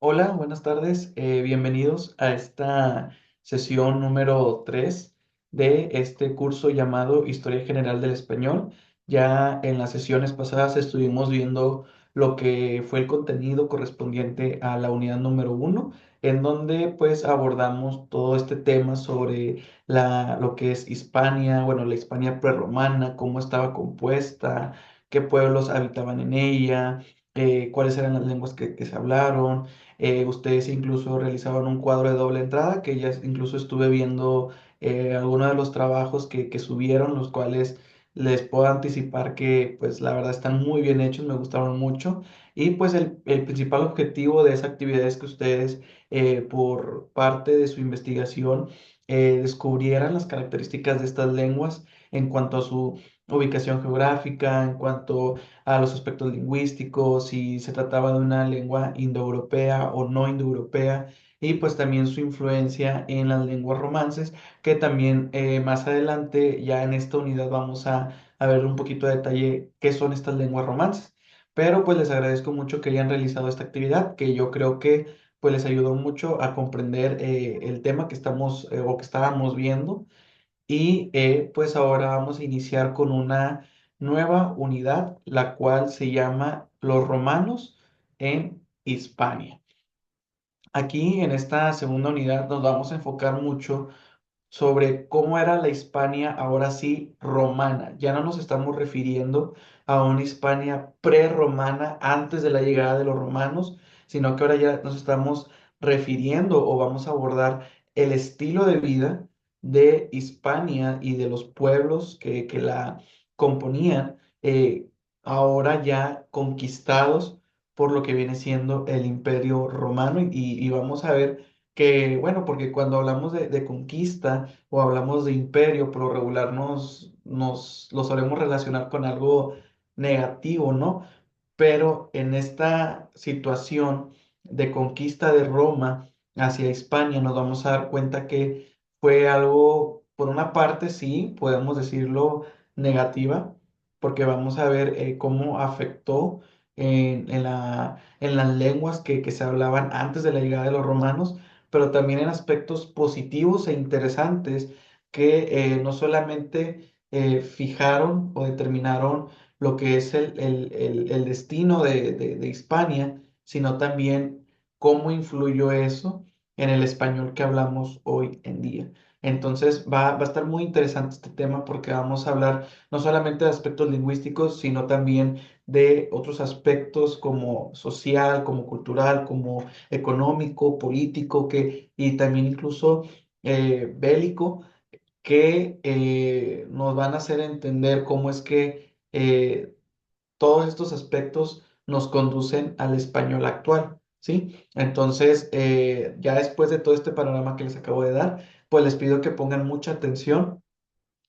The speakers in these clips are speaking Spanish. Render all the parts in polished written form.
Hola, buenas tardes. Bienvenidos a esta sesión número 3 de este curso llamado Historia General del Español. Ya en las sesiones pasadas estuvimos viendo lo que fue el contenido correspondiente a la unidad número 1, en donde pues abordamos todo este tema sobre lo que es Hispania, bueno, la Hispania prerromana, cómo estaba compuesta, qué pueblos habitaban en ella, cuáles eran las lenguas que se hablaron. Ustedes incluso realizaban un cuadro de doble entrada, que ya incluso estuve viendo algunos de los trabajos que subieron, los cuales les puedo anticipar que pues la verdad están muy bien hechos, me gustaron mucho. Y pues el principal objetivo de esa actividad es que ustedes por parte de su investigación descubrieran las características de estas lenguas en cuanto a su ubicación geográfica, en cuanto a los aspectos lingüísticos, si se trataba de una lengua indoeuropea o no indoeuropea, y pues también su influencia en las lenguas romances, que también más adelante, ya en esta unidad, vamos a ver un poquito de detalle qué son estas lenguas romances. Pero pues les agradezco mucho que hayan realizado esta actividad, que yo creo que pues les ayudó mucho a comprender el tema que estamos o que estábamos viendo. Y pues ahora vamos a iniciar con una nueva unidad, la cual se llama Los romanos en Hispania. Aquí en esta segunda unidad nos vamos a enfocar mucho sobre cómo era la Hispania ahora sí romana. Ya no nos estamos refiriendo a una Hispania prerromana antes de la llegada de los romanos, sino que ahora ya nos estamos refiriendo o vamos a abordar el estilo de vida de Hispania y de los pueblos que la componían, ahora ya conquistados por lo que viene siendo el Imperio Romano y vamos a ver que, bueno, porque cuando hablamos de conquista o hablamos de imperio, por lo regular nos lo solemos relacionar con algo negativo, ¿no? Pero en esta situación de conquista de Roma hacia España nos vamos a dar cuenta que fue algo, por una parte, sí, podemos decirlo negativa, porque vamos a ver cómo afectó en las lenguas que se hablaban antes de la llegada de los romanos, pero también en aspectos positivos e interesantes que no solamente fijaron o determinaron lo que es el destino de Hispania, sino también cómo influyó eso en el español que hablamos hoy en día. Entonces va a estar muy interesante este tema porque vamos a hablar no solamente de aspectos lingüísticos, sino también de otros aspectos como social, como cultural, como económico, político, y también incluso bélico, que nos van a hacer entender cómo es que todos estos aspectos nos conducen al español actual, ¿sí? Entonces, ya después de todo este panorama que les acabo de dar, pues les pido que pongan mucha atención.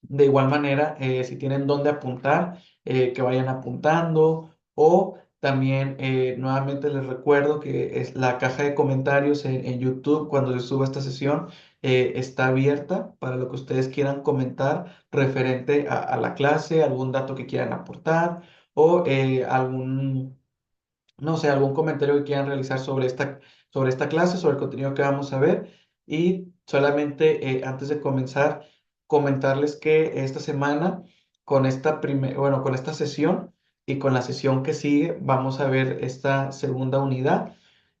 De igual manera, si tienen dónde apuntar, que vayan apuntando, o también nuevamente les recuerdo que es la caja de comentarios en YouTube cuando se suba esta sesión está abierta para lo que ustedes quieran comentar referente a la clase, algún dato que quieran aportar o no sé, algún comentario que quieran realizar sobre esta clase, sobre el contenido que vamos a ver. Y solamente antes de comenzar, comentarles que esta semana, bueno, con esta sesión y con la sesión que sigue, vamos a ver esta segunda unidad.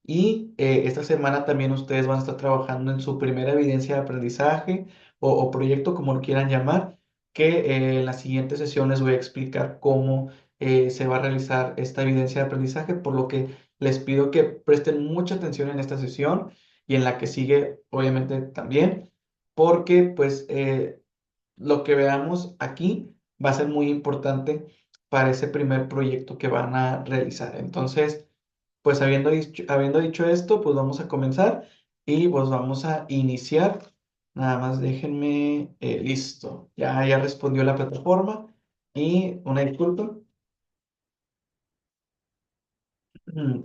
Y esta semana también ustedes van a estar trabajando en su primera evidencia de aprendizaje o proyecto, como lo quieran llamar, que en la siguiente sesión les voy a explicar cómo se va a realizar esta evidencia de aprendizaje, por lo que les pido que presten mucha atención en esta sesión y en la que sigue, obviamente, también, porque pues lo que veamos aquí va a ser muy importante para ese primer proyecto que van a realizar. Entonces, pues habiendo dicho esto, pues vamos a comenzar y pues vamos a iniciar. Nada más déjenme, listo. Ya respondió la plataforma y una disculpa.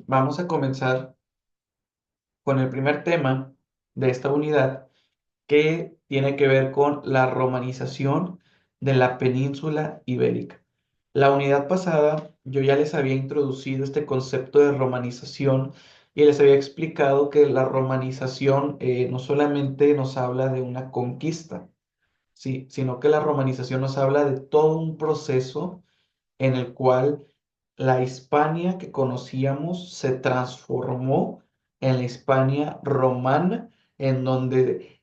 Vamos a comenzar con el primer tema de esta unidad que tiene que ver con la romanización de la península ibérica. La unidad pasada yo ya les había introducido este concepto de romanización y les había explicado que la romanización no solamente nos habla de una conquista, sí, sino que la romanización nos habla de todo un proceso en el cual la Hispania que conocíamos se transformó en la Hispania romana, en donde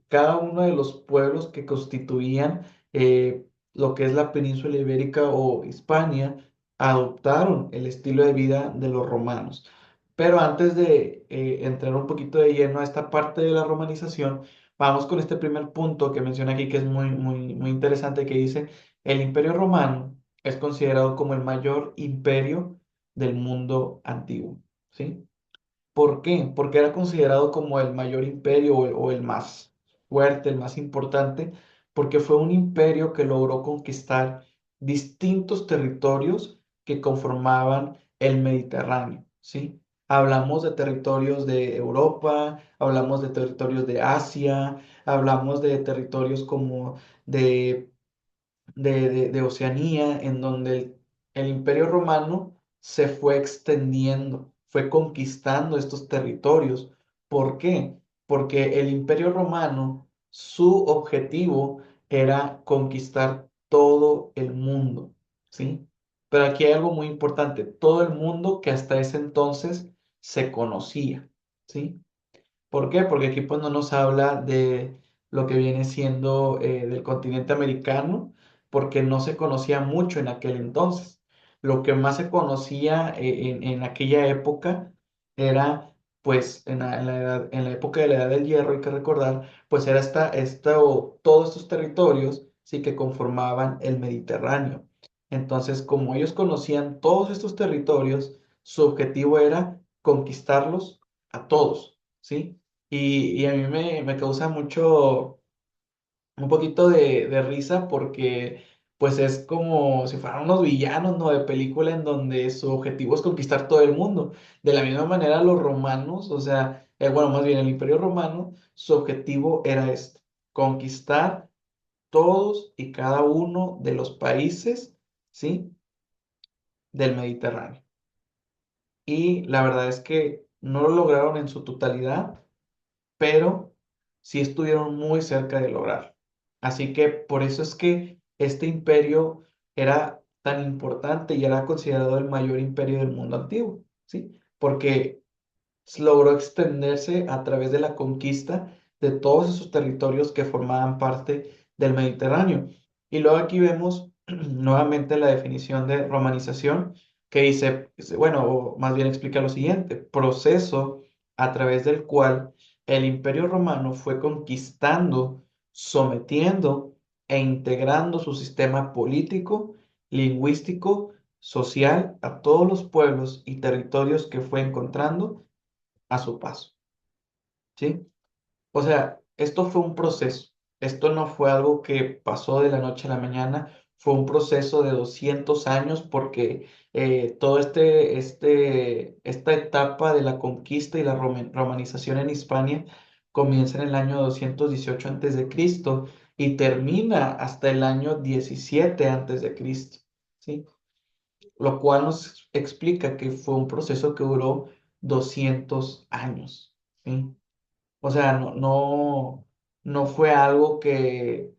cada uno de los pueblos que constituían lo que es la península ibérica o Hispania adoptaron el estilo de vida de los romanos. Pero antes de entrar un poquito de lleno a esta parte de la romanización, vamos con este primer punto que menciona aquí, que es muy, muy, muy interesante, que dice, el Imperio Romano es considerado como el mayor imperio del mundo antiguo, ¿sí? ¿Por qué? Porque era considerado como el mayor imperio o el más fuerte, el más importante, porque fue un imperio que logró conquistar distintos territorios que conformaban el Mediterráneo, ¿sí? Hablamos de territorios de Europa, hablamos de territorios de Asia, hablamos de territorios como de de Oceanía, en donde el Imperio Romano se fue extendiendo, fue conquistando estos territorios. ¿Por qué? Porque el Imperio Romano, su objetivo era conquistar todo el mundo, ¿sí? Pero aquí hay algo muy importante, todo el mundo que hasta ese entonces se conocía, ¿sí? ¿Por qué? Porque aquí pues no nos habla de lo que viene siendo del continente americano, porque no se conocía mucho en aquel entonces. Lo que más se conocía en aquella época era, pues, en la época de la Edad del Hierro, hay que recordar, pues era todos estos territorios, sí, que conformaban el Mediterráneo. Entonces, como ellos conocían todos estos territorios, su objetivo era conquistarlos a todos, ¿sí? Y a mí me causa un poquito de risa porque pues es como si fueran unos villanos, ¿no? De película en donde su objetivo es conquistar todo el mundo. De la misma manera los romanos, o sea, bueno, más bien el Imperio Romano, su objetivo era este, conquistar todos y cada uno de los países, ¿sí? Del Mediterráneo. Y la verdad es que no lo lograron en su totalidad, pero sí estuvieron muy cerca de lograr. Así que por eso es que este imperio era tan importante y era considerado el mayor imperio del mundo antiguo, ¿sí? Porque logró extenderse a través de la conquista de todos esos territorios que formaban parte del Mediterráneo. Y luego aquí vemos nuevamente la definición de romanización que dice, bueno, o más bien explica lo siguiente, proceso a través del cual el Imperio Romano fue conquistando, sometiendo e integrando su sistema político, lingüístico, social a todos los pueblos y territorios que fue encontrando a su paso, ¿sí? O sea, esto fue un proceso. Esto no fue algo que pasó de la noche a la mañana, fue un proceso de 200 años porque todo esta etapa de la conquista y la romanización en Hispania comienza en el año 218 antes de Cristo y termina hasta el año 17 antes de Cristo, ¿sí? Lo cual nos explica que fue un proceso que duró 200 años, ¿sí? O sea, no fue algo que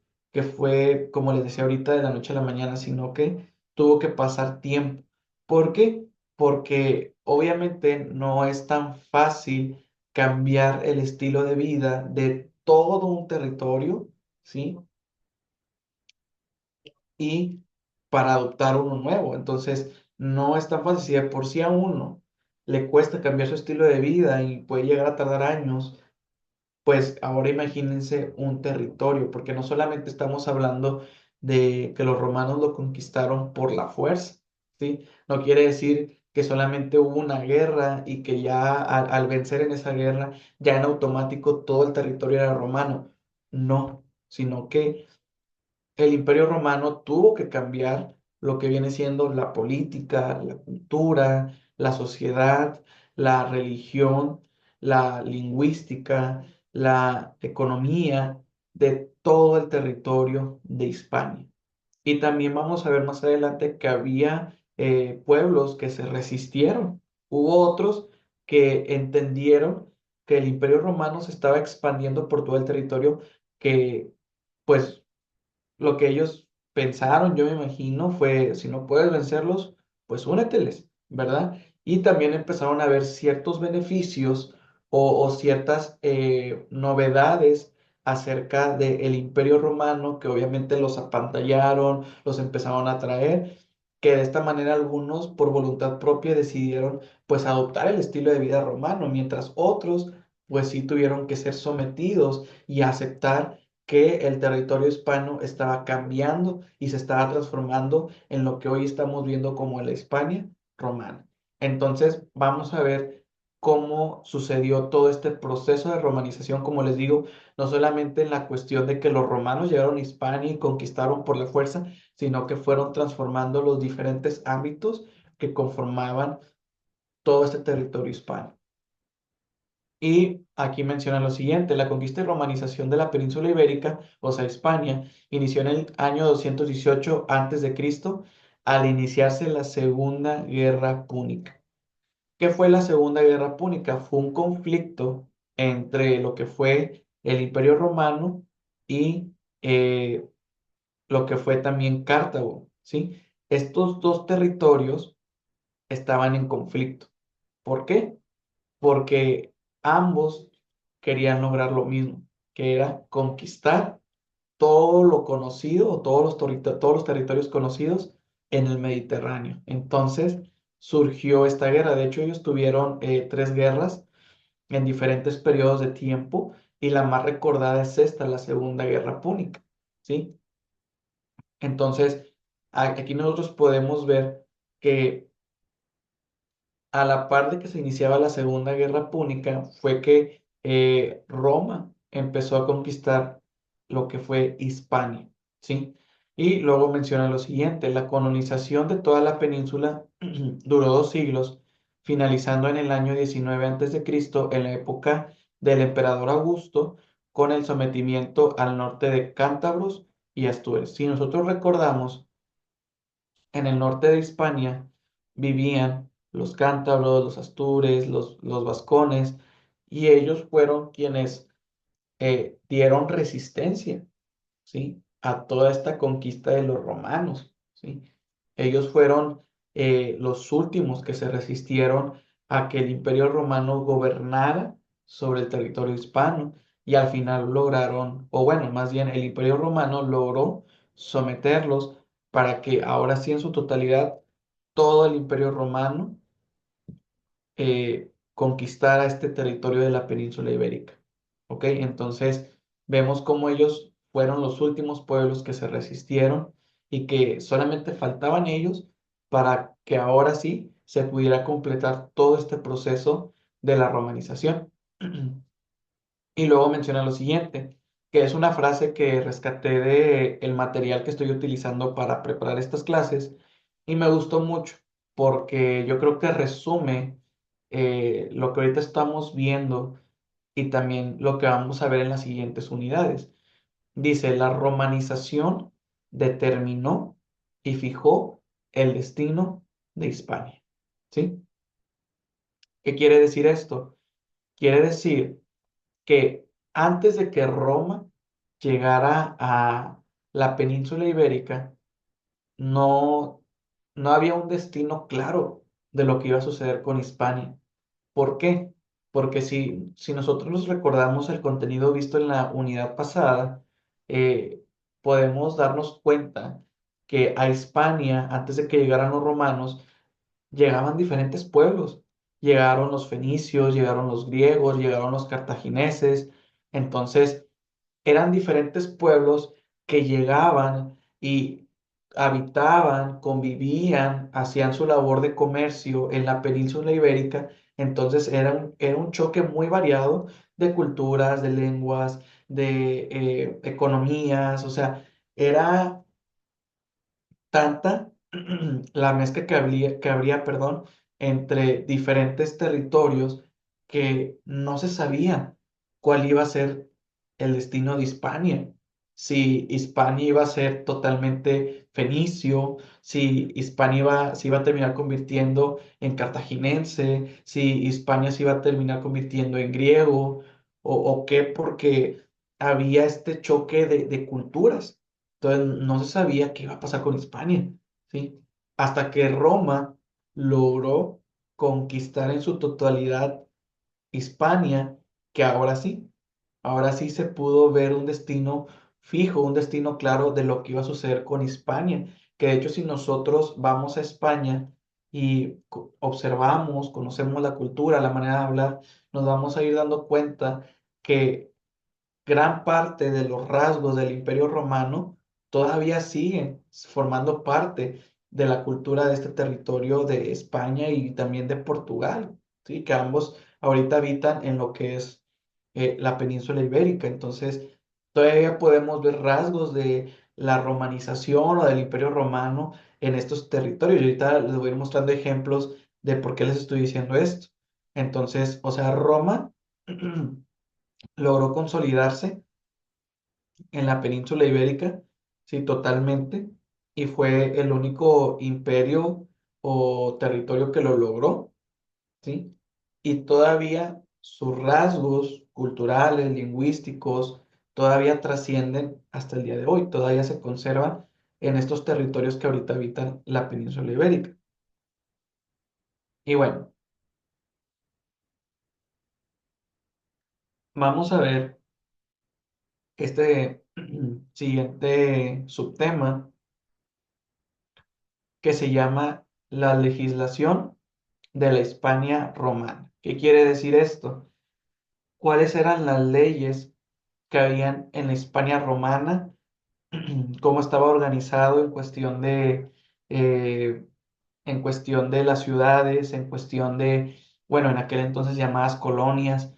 fue, como les decía ahorita, de la noche a la mañana, sino que tuvo que pasar tiempo. ¿Por qué? Porque obviamente no es tan fácil cambiar el estilo de vida de todo un territorio, ¿sí? Y para adoptar uno nuevo. Entonces, no es tan fácil. Si de por sí a uno le cuesta cambiar su estilo de vida y puede llegar a tardar años, pues ahora imagínense un territorio, porque no solamente estamos hablando de que los romanos lo conquistaron por la fuerza, ¿sí? No quiere decir que solamente hubo una guerra y que ya al vencer en esa guerra, ya en automático todo el territorio era romano. No, sino que el Imperio Romano tuvo que cambiar lo que viene siendo la política, la cultura, la sociedad, la religión, la lingüística, la economía de todo el territorio de Hispania. Y también vamos a ver más adelante que había pueblos que se resistieron. Hubo otros que entendieron que el Imperio Romano se estaba expandiendo por todo el territorio, que pues lo que ellos pensaron, yo me imagino, fue, si no puedes vencerlos, pues úneteles, ¿verdad? Y también empezaron a ver ciertos beneficios o ciertas novedades acerca del Imperio Romano, que obviamente los apantallaron, los empezaron a traer, que de esta manera algunos por voluntad propia decidieron pues adoptar el estilo de vida romano, mientras otros pues sí tuvieron que ser sometidos y aceptar que el territorio hispano estaba cambiando y se estaba transformando en lo que hoy estamos viendo como la Hispania romana. Entonces, vamos a ver cómo sucedió todo este proceso de romanización, como les digo, no solamente en la cuestión de que los romanos llegaron a Hispania y conquistaron por la fuerza, sino que fueron transformando los diferentes ámbitos que conformaban todo este territorio hispano. Y aquí menciona lo siguiente: la conquista y romanización de la península ibérica, o sea, España, inició en el año 218 a.C., al iniciarse la Segunda Guerra Púnica. ¿Qué fue la Segunda Guerra Púnica? Fue un conflicto entre lo que fue el Imperio Romano y lo que fue también Cartago, ¿sí? Estos dos territorios estaban en conflicto. ¿Por qué? Porque ambos querían lograr lo mismo, que era conquistar todo lo conocido o todos los territorios conocidos en el Mediterráneo. Entonces surgió esta guerra. De hecho, ellos tuvieron tres guerras en diferentes periodos de tiempo y la más recordada es esta, la Segunda Guerra Púnica, ¿sí? Entonces, aquí nosotros podemos ver que a la par de que se iniciaba la Segunda Guerra Púnica, fue que Roma empezó a conquistar lo que fue Hispania, ¿sí? Y luego menciona lo siguiente: la colonización de toda la península duró 2 siglos, finalizando en el año 19 a.C., en la época del emperador Augusto, con el sometimiento al norte de cántabros y astures. Si nosotros recordamos, en el norte de Hispania vivían los cántabros, los astures, los vascones, y ellos fueron quienes dieron resistencia, ¿sí? A toda esta conquista de los romanos, ¿sí? Ellos fueron los últimos que se resistieron a que el Imperio Romano gobernara sobre el territorio hispano, y al final lograron, o bueno, más bien el Imperio Romano logró someterlos para que ahora sí en su totalidad todo el Imperio Romano conquistara este territorio de la península ibérica. ¿Ok? Entonces vemos cómo ellos fueron los últimos pueblos que se resistieron y que solamente faltaban ellos para que ahora sí se pudiera completar todo este proceso de la romanización. Y luego menciona lo siguiente, que es una frase que rescaté de el material que estoy utilizando para preparar estas clases y me gustó mucho porque yo creo que resume lo que ahorita estamos viendo y también lo que vamos a ver en las siguientes unidades. Dice: la romanización determinó y fijó el destino de Hispania. ¿Sí? ¿Qué quiere decir esto? Quiere decir que antes de que Roma llegara a la península ibérica, no, no había un destino claro de lo que iba a suceder con Hispania. ¿Por qué? Porque si nosotros nos recordamos el contenido visto en la unidad pasada, podemos darnos cuenta que a Hispania, antes de que llegaran los romanos, llegaban diferentes pueblos. Llegaron los fenicios, llegaron los griegos, llegaron los cartagineses. Entonces, eran diferentes pueblos que llegaban y habitaban, convivían, hacían su labor de comercio en la península ibérica. Entonces, era un choque muy variado de culturas, de lenguas, de economías. O sea, era tanta la mezcla que habría, perdón, entre diferentes territorios, que no se sabía cuál iba a ser el destino de Hispania. Si Hispania iba a ser totalmente fenicio, si Hispania se iba a terminar convirtiendo en cartaginense, si Hispania se iba a terminar convirtiendo en griego, o qué, porque había este choque de culturas. Entonces no se sabía qué iba a pasar con Hispania, ¿sí? Hasta que Roma logró conquistar en su totalidad Hispania, que ahora sí se pudo ver un destino fijo, un destino claro de lo que iba a suceder con Hispania, que de hecho si nosotros vamos a España y observamos, conocemos la cultura, la manera de hablar, nos vamos a ir dando cuenta que gran parte de los rasgos del Imperio Romano todavía siguen formando parte de la cultura de este territorio de España y también de Portugal, ¿sí? Que ambos ahorita habitan en lo que es la península ibérica. Entonces, todavía podemos ver rasgos de la romanización o del Imperio Romano en estos territorios. Y ahorita les voy a ir mostrando ejemplos de por qué les estoy diciendo esto. Entonces, o sea, Roma logró consolidarse en la península ibérica, sí, totalmente, y fue el único imperio o territorio que lo logró, ¿sí? Y todavía sus rasgos culturales, lingüísticos, todavía trascienden hasta el día de hoy, todavía se conservan en estos territorios que ahorita habitan la península ibérica. Y bueno, vamos a ver este siguiente subtema que se llama la legislación de la Hispania romana. ¿Qué quiere decir esto? ¿Cuáles eran las leyes que habían en la Hispania romana? ¿Cómo estaba organizado eh, en cuestión de las ciudades, en cuestión de, bueno, en aquel entonces llamadas colonias,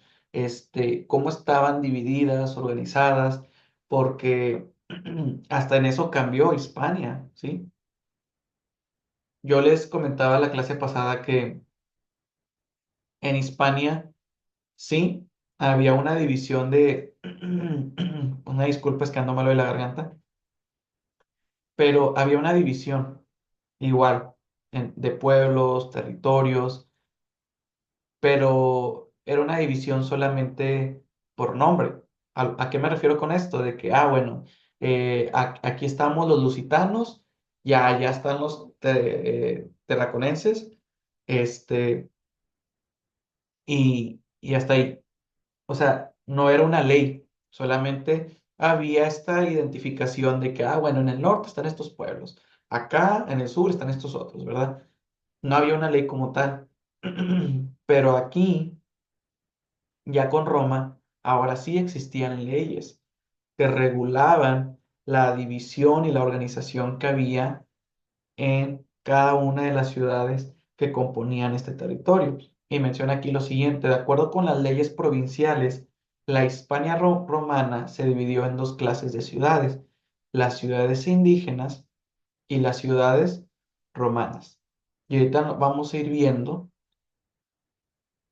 cómo estaban divididas, organizadas? Porque hasta en eso cambió Hispania, ¿sí? Yo les comentaba la clase pasada que en Hispania sí, había una división de, una disculpa, es que ando malo de la garganta, pero había una división igual de pueblos, territorios, pero era una división solamente por nombre. ¿A qué me refiero con esto? De que, bueno, aquí estamos los lusitanos, ya están los terraconenses, este, y hasta ahí. O sea, no era una ley, solamente había esta identificación de que, bueno, en el norte están estos pueblos, acá en el sur están estos otros, ¿verdad? No había una ley como tal. Pero aquí, ya con Roma, ahora sí existían leyes que regulaban la división y la organización que había en cada una de las ciudades que componían este territorio. Y menciona aquí lo siguiente: de acuerdo con las leyes provinciales, la Hispania romana se dividió en dos clases de ciudades: las ciudades indígenas y las ciudades romanas. Y ahorita vamos a ir viendo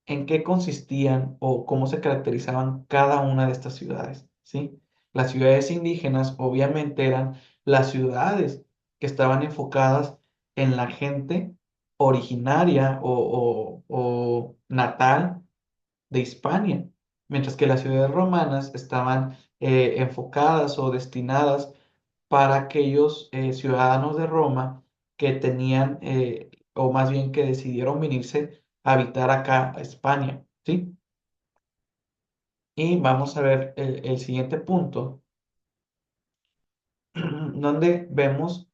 en qué consistían o cómo se caracterizaban cada una de estas ciudades, ¿sí? Las ciudades indígenas obviamente eran las ciudades que estaban enfocadas en la gente originaria o natal de Hispania, mientras que las ciudades romanas estaban enfocadas o destinadas para aquellos ciudadanos de Roma que tenían, o más bien que decidieron venirse a habitar acá a España, ¿sí? Y vamos a ver el siguiente punto, donde vemos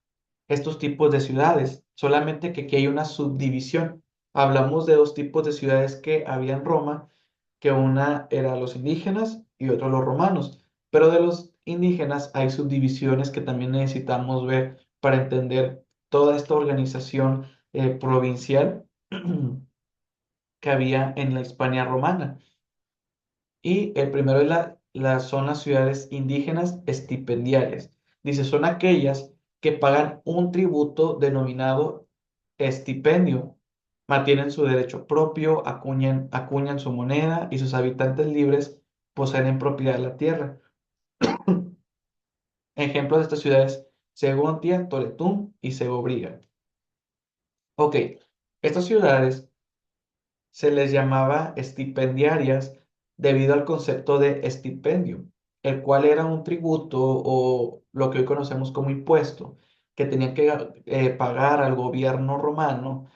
estos tipos de ciudades, solamente que aquí hay una subdivisión. Hablamos de dos tipos de ciudades que había en Roma, que una era los indígenas y otro los romanos, pero de los indígenas hay subdivisiones que también necesitamos ver para entender toda esta organización provincial que había en la Hispania romana. Y el primero es son las ciudades indígenas estipendiarias. Dice, son aquellas que pagan un tributo denominado estipendio, mantienen su derecho propio, acuñan su moneda y sus habitantes libres poseen en propiedad la tierra. Ejemplos de estas ciudades Segovia, Toletún y Segobriga. Ok, estas ciudades se les llamaba estipendiarias debido al concepto de estipendio, el cual era un tributo o lo que hoy conocemos como impuesto que tenían que pagar al gobierno romano.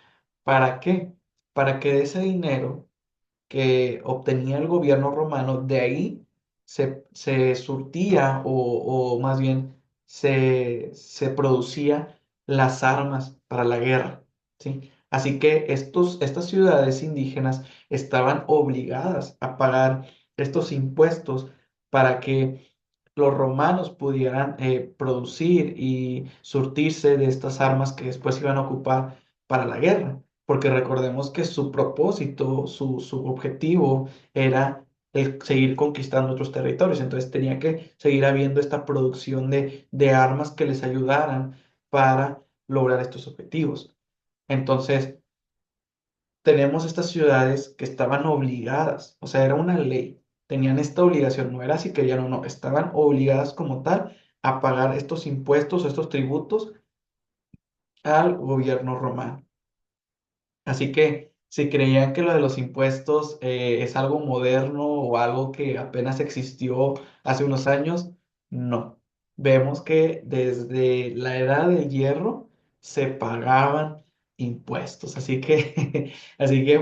¿Para qué? Para que de ese dinero que obtenía el gobierno romano, de ahí se surtía o más bien se producía las armas para la guerra, ¿sí? Así que estas ciudades indígenas estaban obligadas a pagar estos impuestos para que los romanos pudieran producir y surtirse de estas armas que después iban a ocupar para la guerra, porque recordemos que su propósito, su objetivo era el seguir conquistando otros territorios, entonces tenía que seguir habiendo esta producción de armas que les ayudaran para lograr estos objetivos. Entonces, tenemos estas ciudades que estaban obligadas, o sea, era una ley, tenían esta obligación, no era si querían o no, estaban obligadas como tal a pagar estos impuestos o estos tributos al gobierno romano. Así que si creían que lo de los impuestos es algo moderno o algo que apenas existió hace unos años, no. Vemos que desde la edad del hierro se pagaban impuestos. Así que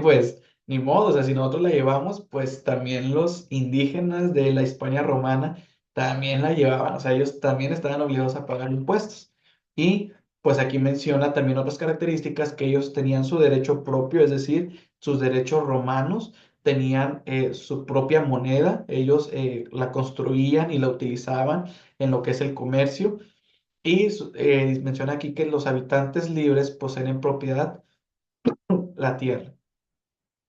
pues ni modo, o sea, si nosotros la llevamos, pues también los indígenas de la España romana también la llevaban, o sea, ellos también estaban obligados a pagar impuestos. Y pues aquí menciona también otras características que ellos tenían su derecho propio, es decir, sus derechos romanos, tenían su propia moneda, ellos la construían y la utilizaban en lo que es el comercio. Y menciona aquí que los habitantes libres poseen en propiedad la tierra.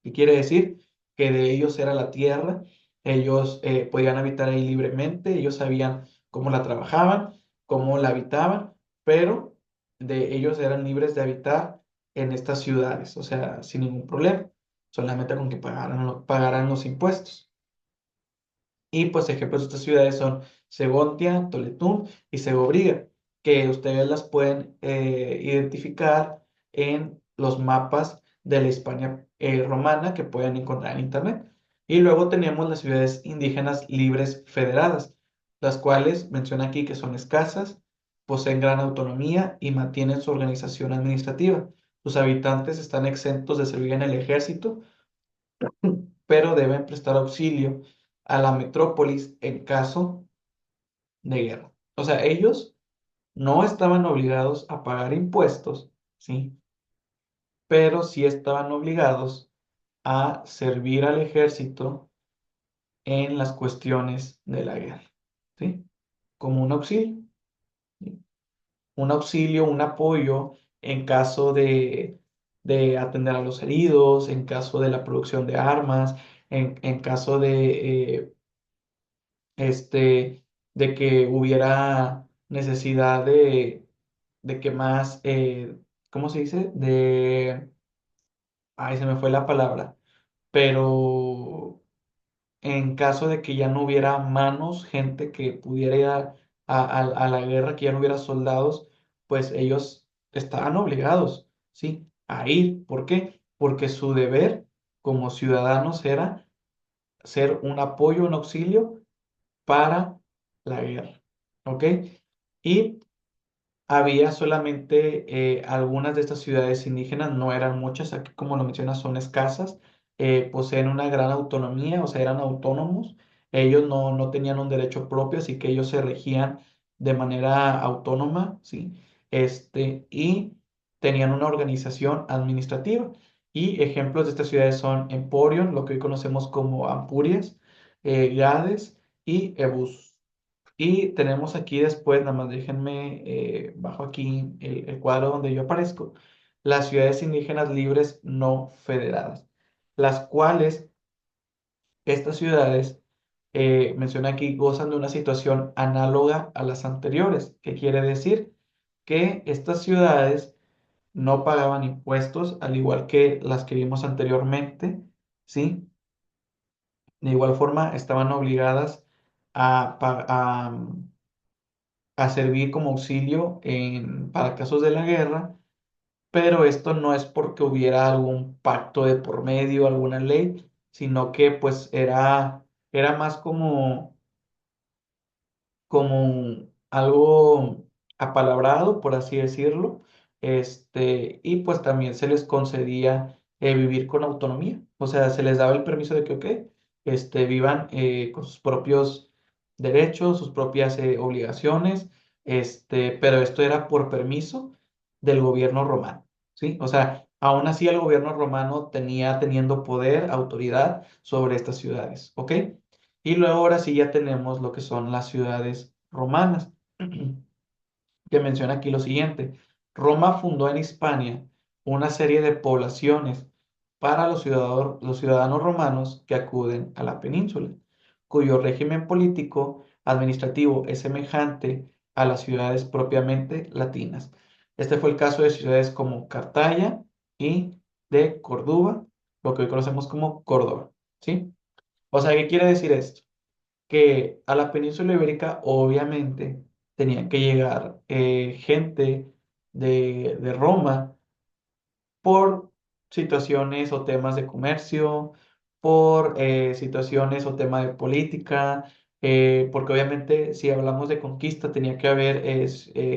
¿Qué quiere decir? Que de ellos era la tierra, ellos podían habitar ahí libremente, ellos sabían cómo la trabajaban, cómo la habitaban, pero de ellos eran libres de habitar en estas ciudades, o sea, sin ningún problema, solamente con que pagaran los impuestos. Y pues ejemplos de estas ciudades son Segovia, Toletún y Segobriga, que ustedes las pueden identificar en los mapas de la España romana que pueden encontrar en internet. Y luego tenemos las ciudades indígenas libres federadas, las cuales menciona aquí que son escasas, poseen gran autonomía y mantienen su organización administrativa. Sus habitantes están exentos de servir en el ejército, pero deben prestar auxilio a la metrópolis en caso de guerra. O sea, ellos no estaban obligados a pagar impuestos, ¿sí? Pero sí estaban obligados a servir al ejército en las cuestiones de la guerra, ¿sí? Como un auxilio, ¿sí? Un auxilio, un apoyo en caso de atender a los heridos, en caso de la producción de armas, en caso de que hubiera necesidad de que más, ¿cómo se dice? Ay, se me fue la palabra, pero en caso de que ya no hubiera manos, gente que pudiera ir a la guerra, que ya no hubiera soldados, pues ellos estaban obligados, ¿sí? A ir. ¿Por qué? Porque su deber como ciudadanos era ser un apoyo, un auxilio para la guerra, ¿ok? Y había solamente algunas de estas ciudades indígenas, no eran muchas, aquí como lo mencionas son escasas, poseen una gran autonomía, o sea, eran autónomos, ellos no tenían un derecho propio, así que ellos se regían de manera autónoma, ¿sí? Y tenían una organización administrativa. Y ejemplos de estas ciudades son Emporion, lo que hoy conocemos como Ampurias, Gades y Ebus. Y tenemos aquí después, nada más déjenme, bajo aquí el cuadro donde yo aparezco, las ciudades indígenas libres no federadas, las cuales estas ciudades, menciona aquí, gozan de una situación análoga a las anteriores. ¿Qué quiere decir? Que estas ciudades no pagaban impuestos, al igual que las que vimos anteriormente, ¿sí? De igual forma, estaban obligadas a a servir como auxilio para casos de la guerra, pero esto no es porque hubiera algún pacto de por medio, alguna ley, sino que pues era más como algo apalabrado, por así decirlo, y pues también se les concedía vivir con autonomía, o sea, se les daba el permiso de que, ok, vivan con sus propios derechos, sus propias obligaciones, pero esto era por permiso del gobierno romano, ¿sí? O sea, aún así el gobierno romano teniendo poder, autoridad sobre estas ciudades, ¿ok? Y luego ahora sí ya tenemos lo que son las ciudades romanas, que menciona aquí lo siguiente. Roma fundó en Hispania una serie de poblaciones para los ciudadanos romanos que acuden a la península, cuyo régimen político administrativo es semejante a las ciudades propiamente latinas. Este fue el caso de ciudades como Cartaya y de Córdoba, lo que hoy conocemos como Córdoba, ¿sí? O sea, ¿qué quiere decir esto? Que a la península ibérica obviamente tenía que llegar gente de Roma por situaciones o temas de comercio, por situaciones o temas de política, porque obviamente si hablamos de conquista tenía que haber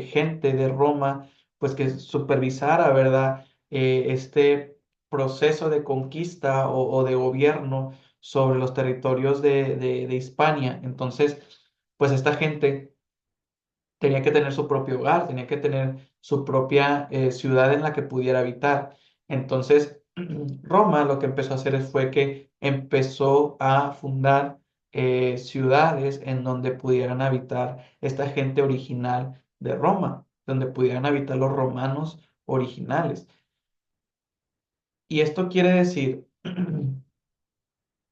gente de Roma pues que supervisara, ¿verdad? Este proceso de conquista o de gobierno sobre los territorios de Hispania. Entonces, pues esta gente tenía que tener su propio hogar, tenía que tener su propia ciudad en la que pudiera habitar. Entonces, Roma lo que empezó a hacer fue que empezó a fundar ciudades en donde pudieran habitar esta gente original de Roma, donde pudieran habitar los romanos originales. Y esto quiere decir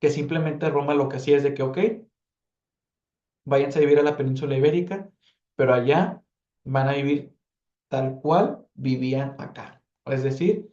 que simplemente Roma lo que hacía es de que, ok, váyanse a vivir a la península ibérica, pero allá van a vivir tal cual vivían acá. Es decir,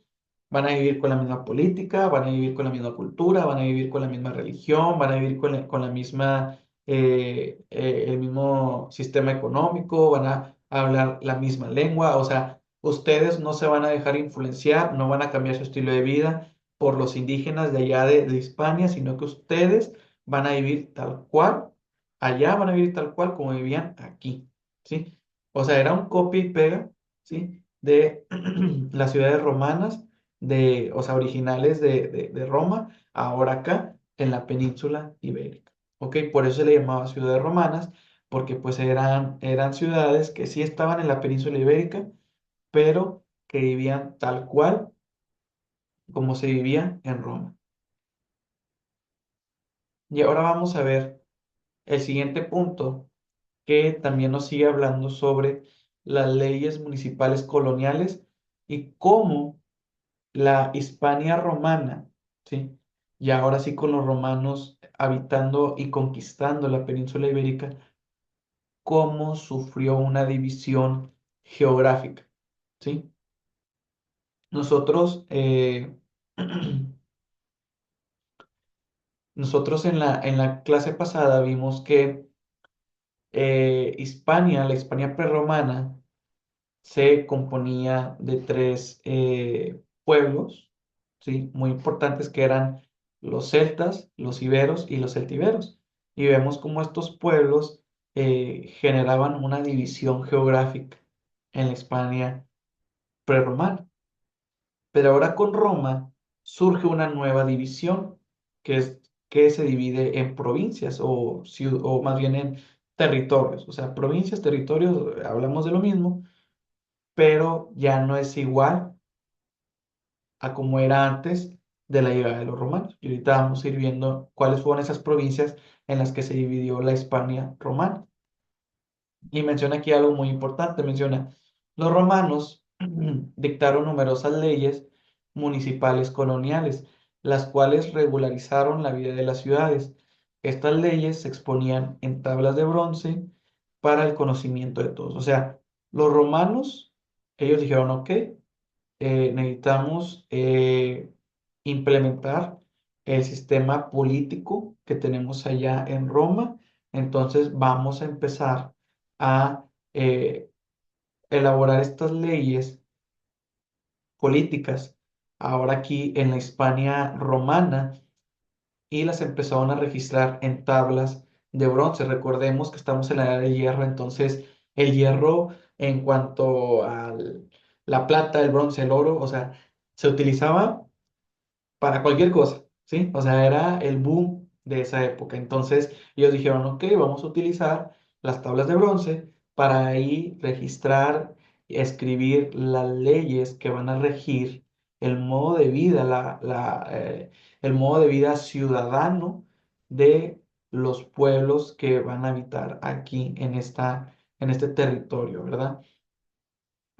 van a vivir con la misma política, van a vivir con la misma cultura, van a vivir con la misma religión, van a vivir con la misma, el mismo sistema económico, van a hablar la misma lengua. O sea, ustedes no se van a dejar influenciar, no van a cambiar su estilo de vida por los indígenas de allá de Hispania, sino que ustedes van a vivir tal cual, allá van a vivir tal cual como vivían aquí, ¿sí? O sea, era un copia y pega, ¿sí? De las ciudades romanas, o sea, originales de Roma, ahora acá en la península ibérica. ¿Ok? Por eso se le llamaba ciudades romanas, porque pues eran ciudades que sí estaban en la península ibérica, pero que vivían tal cual como se vivía en Roma. Y ahora vamos a ver el siguiente punto, que también nos sigue hablando sobre las leyes municipales coloniales y cómo la Hispania romana, ¿sí? Y ahora sí con los romanos habitando y conquistando la península ibérica, cómo sufrió una división geográfica, ¿sí? Nosotros, nosotros en la clase pasada vimos que Hispania, la Hispania prerromana, se componía de tres pueblos, ¿sí? Muy importantes que eran los celtas, los iberos y los celtiberos. Y vemos cómo estos pueblos generaban una división geográfica en la Hispania prerromana. Pero ahora con Roma surge una nueva división que se divide en provincias o más bien en territorios. O sea, provincias, territorios, hablamos de lo mismo, pero ya no es igual a como era antes de la llegada de los romanos. Y ahorita vamos a ir viendo cuáles fueron esas provincias en las que se dividió la Hispania romana. Y menciona aquí algo muy importante, menciona, los romanos dictaron numerosas leyes municipales coloniales, las cuales regularizaron la vida de las ciudades. Estas leyes se exponían en tablas de bronce para el conocimiento de todos. O sea, los romanos, ellos dijeron, ok, necesitamos implementar el sistema político que tenemos allá en Roma. Entonces vamos a empezar a eh, elaborar estas leyes políticas, ahora aquí en la Hispania romana, y las empezaron a registrar en tablas de bronce. Recordemos que estamos en la era del hierro, entonces el hierro en cuanto a la plata, el bronce, el oro, o sea, se utilizaba para cualquier cosa, ¿sí? O sea, era el boom de esa época. Entonces ellos dijeron, ok, vamos a utilizar las tablas de bronce para ahí registrar y escribir las leyes que van a regir el modo de vida, el modo de vida ciudadano de los pueblos que van a habitar aquí en este territorio, ¿verdad?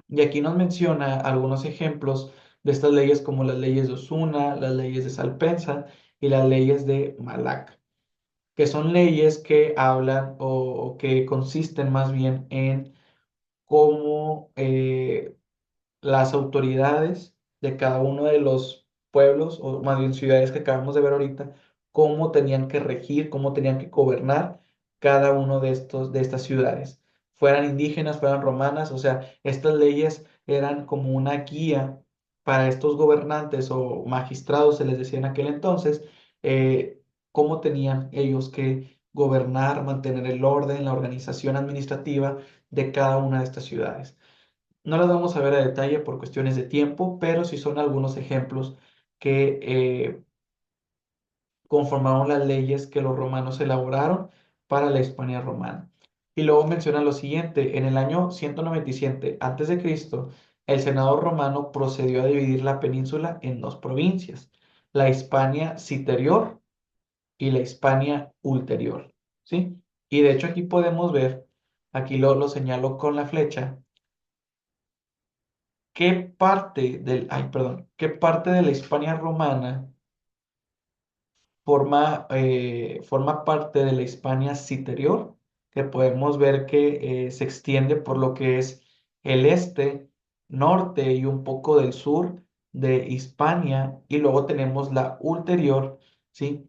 Y aquí nos menciona algunos ejemplos de estas leyes como las leyes de Osuna, las leyes de Salpensa y las leyes de Malaca, que son leyes que hablan o que consisten más bien en cómo las autoridades de cada uno de los pueblos, o más bien ciudades que acabamos de ver ahorita, cómo tenían que regir, cómo tenían que gobernar cada uno de estas ciudades, fueran indígenas, fueran romanas, o sea, estas leyes eran como una guía para estos gobernantes o magistrados, se les decía en aquel entonces, cómo tenían ellos que gobernar, mantener el orden, la organización administrativa de cada una de estas ciudades. No las vamos a ver a detalle por cuestiones de tiempo, pero sí son algunos ejemplos que conformaron las leyes que los romanos elaboraron para la Hispania romana. Y luego menciona lo siguiente, en el año 197 a.C., el Senado romano procedió a dividir la península en dos provincias, la Hispania Citerior y la Hispania Ulterior, ¿sí? Y de hecho aquí podemos ver, aquí lo señalo con la flecha, qué parte de la Hispania romana forma parte de la Hispania citerior, que podemos ver que se extiende por lo que es el este, norte y un poco del sur de Hispania, y luego tenemos la ulterior, ¿sí?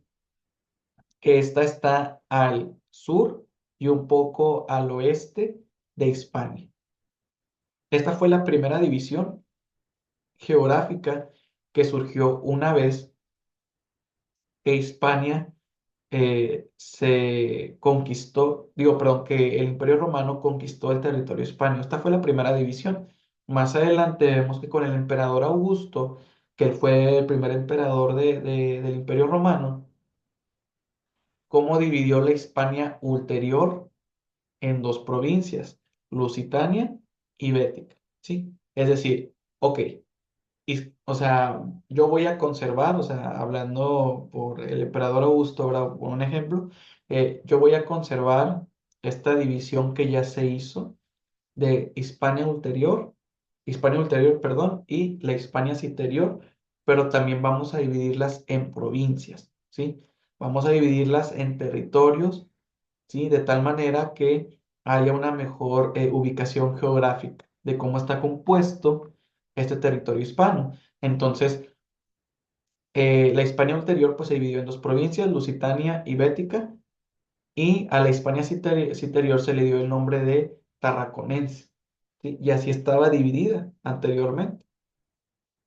Que esta está al sur y un poco al oeste de Hispania. Esta fue la primera división geográfica que surgió una vez que Hispania se conquistó, digo, perdón, que el Imperio Romano conquistó el territorio hispano. Esta fue la primera división. Más adelante vemos que con el emperador Augusto, que él fue el primer emperador del Imperio Romano, cómo dividió la Hispania ulterior en dos provincias, Lusitania y Bética, ¿sí? Es decir, ok, o sea, yo voy a conservar, o sea, hablando por el emperador Augusto, ahora por un ejemplo, yo voy a conservar esta división que ya se hizo de Hispania Ulterior, perdón, y la Hispania Citerior, pero también vamos a dividirlas en provincias, ¿sí? Vamos a dividirlas en territorios, ¿sí? De tal manera que haya una mejor ubicación geográfica de cómo está compuesto este territorio hispano. Entonces, la Hispania ulterior pues, se dividió en dos provincias, Lusitania y Bética, y a la Hispania citerior se le dio el nombre de Tarraconense, ¿sí? Y así estaba dividida anteriormente.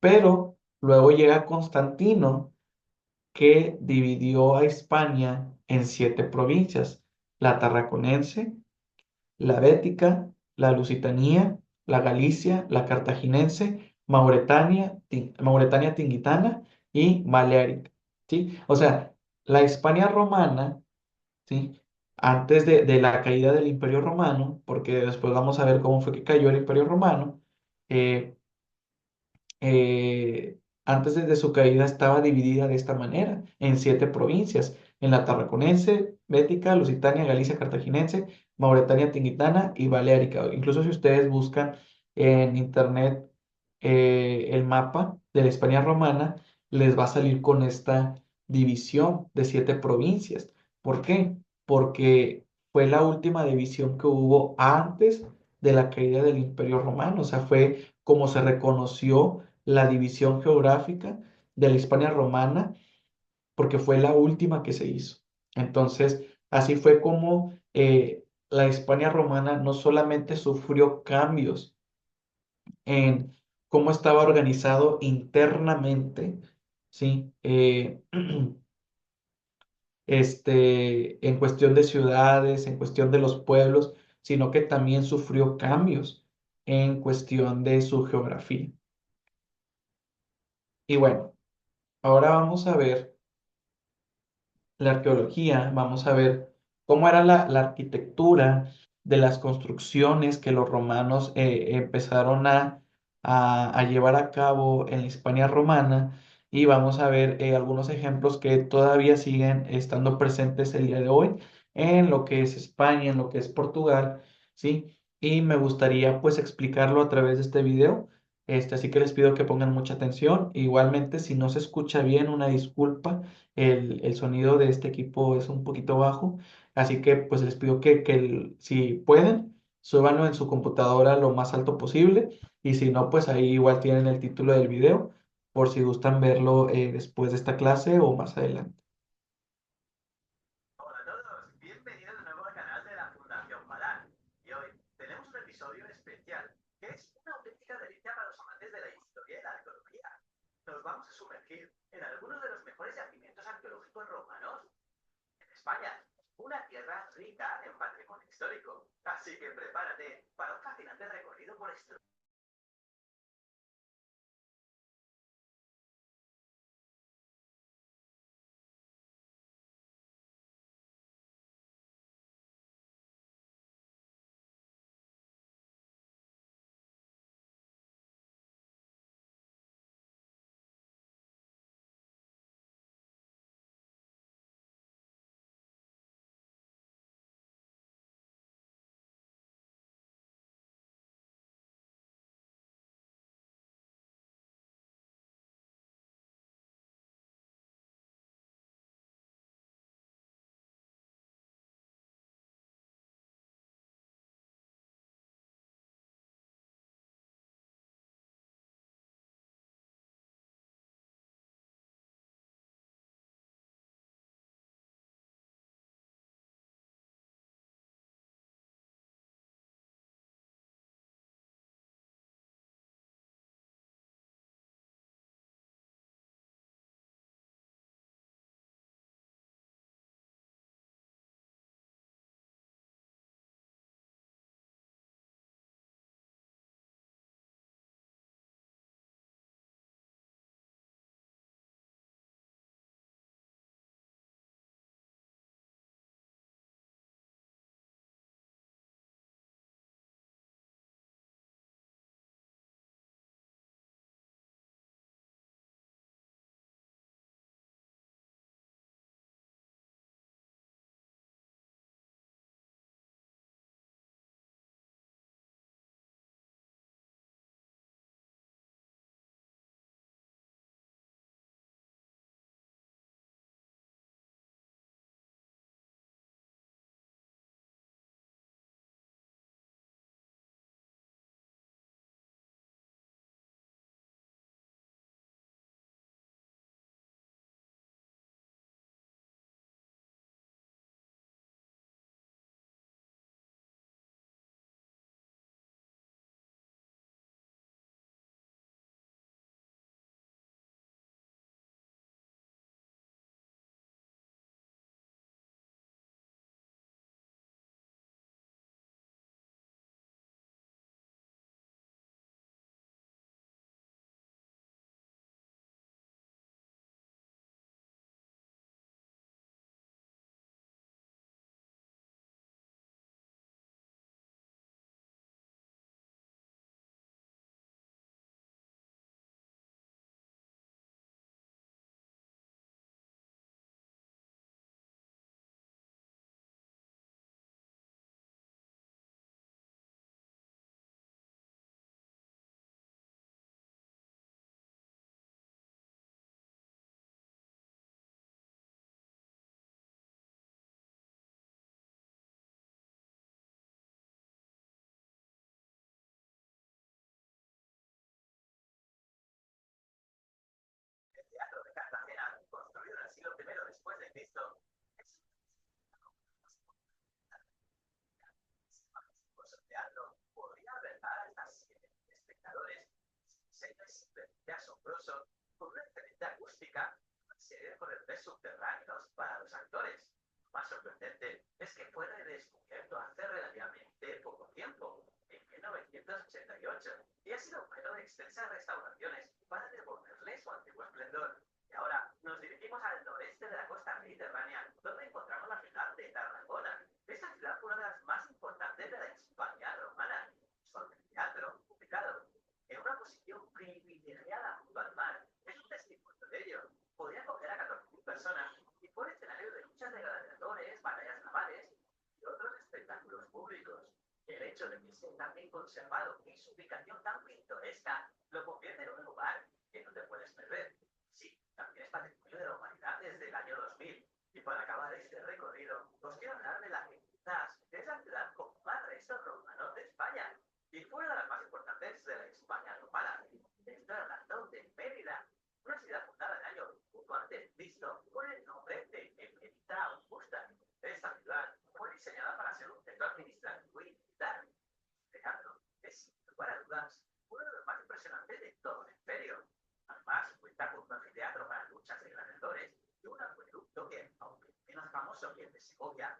Pero luego llega Constantino, que dividió a Hispania en siete provincias, la Tarraconense, la Bética, la Lusitania, la Galicia, la Cartaginense, Mauretania Tingitana y Baleárica, ¿sí? O sea, la Hispania romana, ¿sí? Antes de la caída del Imperio Romano, porque después vamos a ver cómo fue que cayó el Imperio Romano, eh, antes de su caída estaba dividida de esta manera, en siete provincias, en la Tarraconense, Bética, Lusitania, Galicia, Cartaginense, Mauretania, Tingitana y Baleárica. Incluso si ustedes buscan en internet el mapa de la España romana, les va a salir con esta división de siete provincias. ¿Por qué? Porque fue la última división que hubo antes de la caída del Imperio Romano, o sea, fue como se reconoció la división geográfica de la Hispania romana, porque fue la última que se hizo. Entonces, así fue como la Hispania romana no solamente sufrió cambios en cómo estaba organizado internamente, ¿sí? En cuestión de ciudades, en cuestión de los pueblos, sino que también sufrió cambios en cuestión de su geografía. Y bueno, ahora vamos a ver la arqueología, vamos a ver cómo era la arquitectura de las construcciones que los romanos empezaron a llevar a cabo en la Hispania romana y vamos a ver algunos ejemplos que todavía siguen estando presentes el día de hoy en lo que es España, en lo que es Portugal, ¿sí? Y me gustaría pues explicarlo a través de este video. Así que les pido que pongan mucha atención. Igualmente, si no se escucha bien, una disculpa. El sonido de este equipo es un poquito bajo, así que pues les pido si pueden, súbanlo en su computadora lo más alto posible y si no, pues ahí igual tienen el título del video por si gustan verlo después de esta clase o más adelante. Hola a todos, bienvenidos de nuevo al canal de la Fundación Palar. Y hoy tenemos un episodio especial que es una auténtica delicia para los amantes de la historia y la arqueología. Nos vamos a sumergir en algunos de los mejores yacimientos arqueológicos romanos en España, una tierra rica en patrimonio histórico. Así que prepárate para un fascinante recorrido por esto. El teatro de Cartagena, construido en el siglo I después de Cristo, es simplemente asombroso, con una excelente acústica, una serie de corredores subterráneos para los actores. Lo más sorprendente es que fue redescubierto hace relativamente poco tiempo, en 1988, y ha sido objeto de extensas restauraciones para devolverle su antiguo esplendor. Y ahora nos dirigimos al noreste de la costa mediterránea, donde encontramos la ciudad de Tarragona. Esta ciudad fue una de las más importantes de la Hispania romana. Su anfiteatro, ubicado en una posición privilegiada junto al mar, es un testimonio de ello. Podría acoger a 14.000 personas y fue escenario de luchas de gladiadores, batallas navales y otros espectáculos públicos. El hecho de que esté tan bien conservado y su ubicación tan pintoresca lo convierte en un lugar que no te puedes perder. Sí, también es patrimonio de la humanidad desde el año 2000. Y para acabar este recorrido, os quiero hablar de la que quizás es la ciudad con más restos romanos de España y fue una de las más importantes de la España romana. Estoy hablando de Mérida, una ciudad fundada en el año 1 antes de Cristo con el nombre de Emerita Augusta. Esta ciudad fue diseñada para ser un centro administrativo y militar. Alejandro es, sin lugar a dudas, uno de los más impresionantes de todo el imperio. Además, cuenta con un anfiteatro para luchas de gladiadores y un acueducto que, aunque menos famoso que el de Segovia,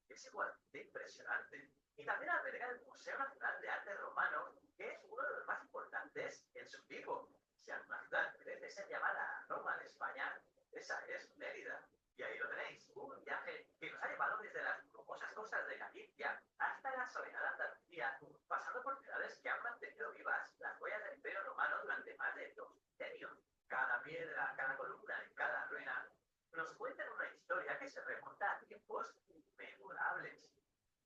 es igualmente impresionante. Y también alberga el Museo Nacional de Arte Romano, que es uno de los más importantes en su tipo. Si alguna ciudad merece ser llamada Roma de España, esa es Mérida. Y ahí lo tenéis, un viaje que nos ha llevado desde las rocosas costas de Galicia hasta la soleada Andalucía, pasando por ciudades que han mantenido vivas las huellas del Imperio Romano durante más de 2 milenios. Cada piedra, cada columna y cada ruina nos cuentan una historia que se remonta a tiempos inmemorables.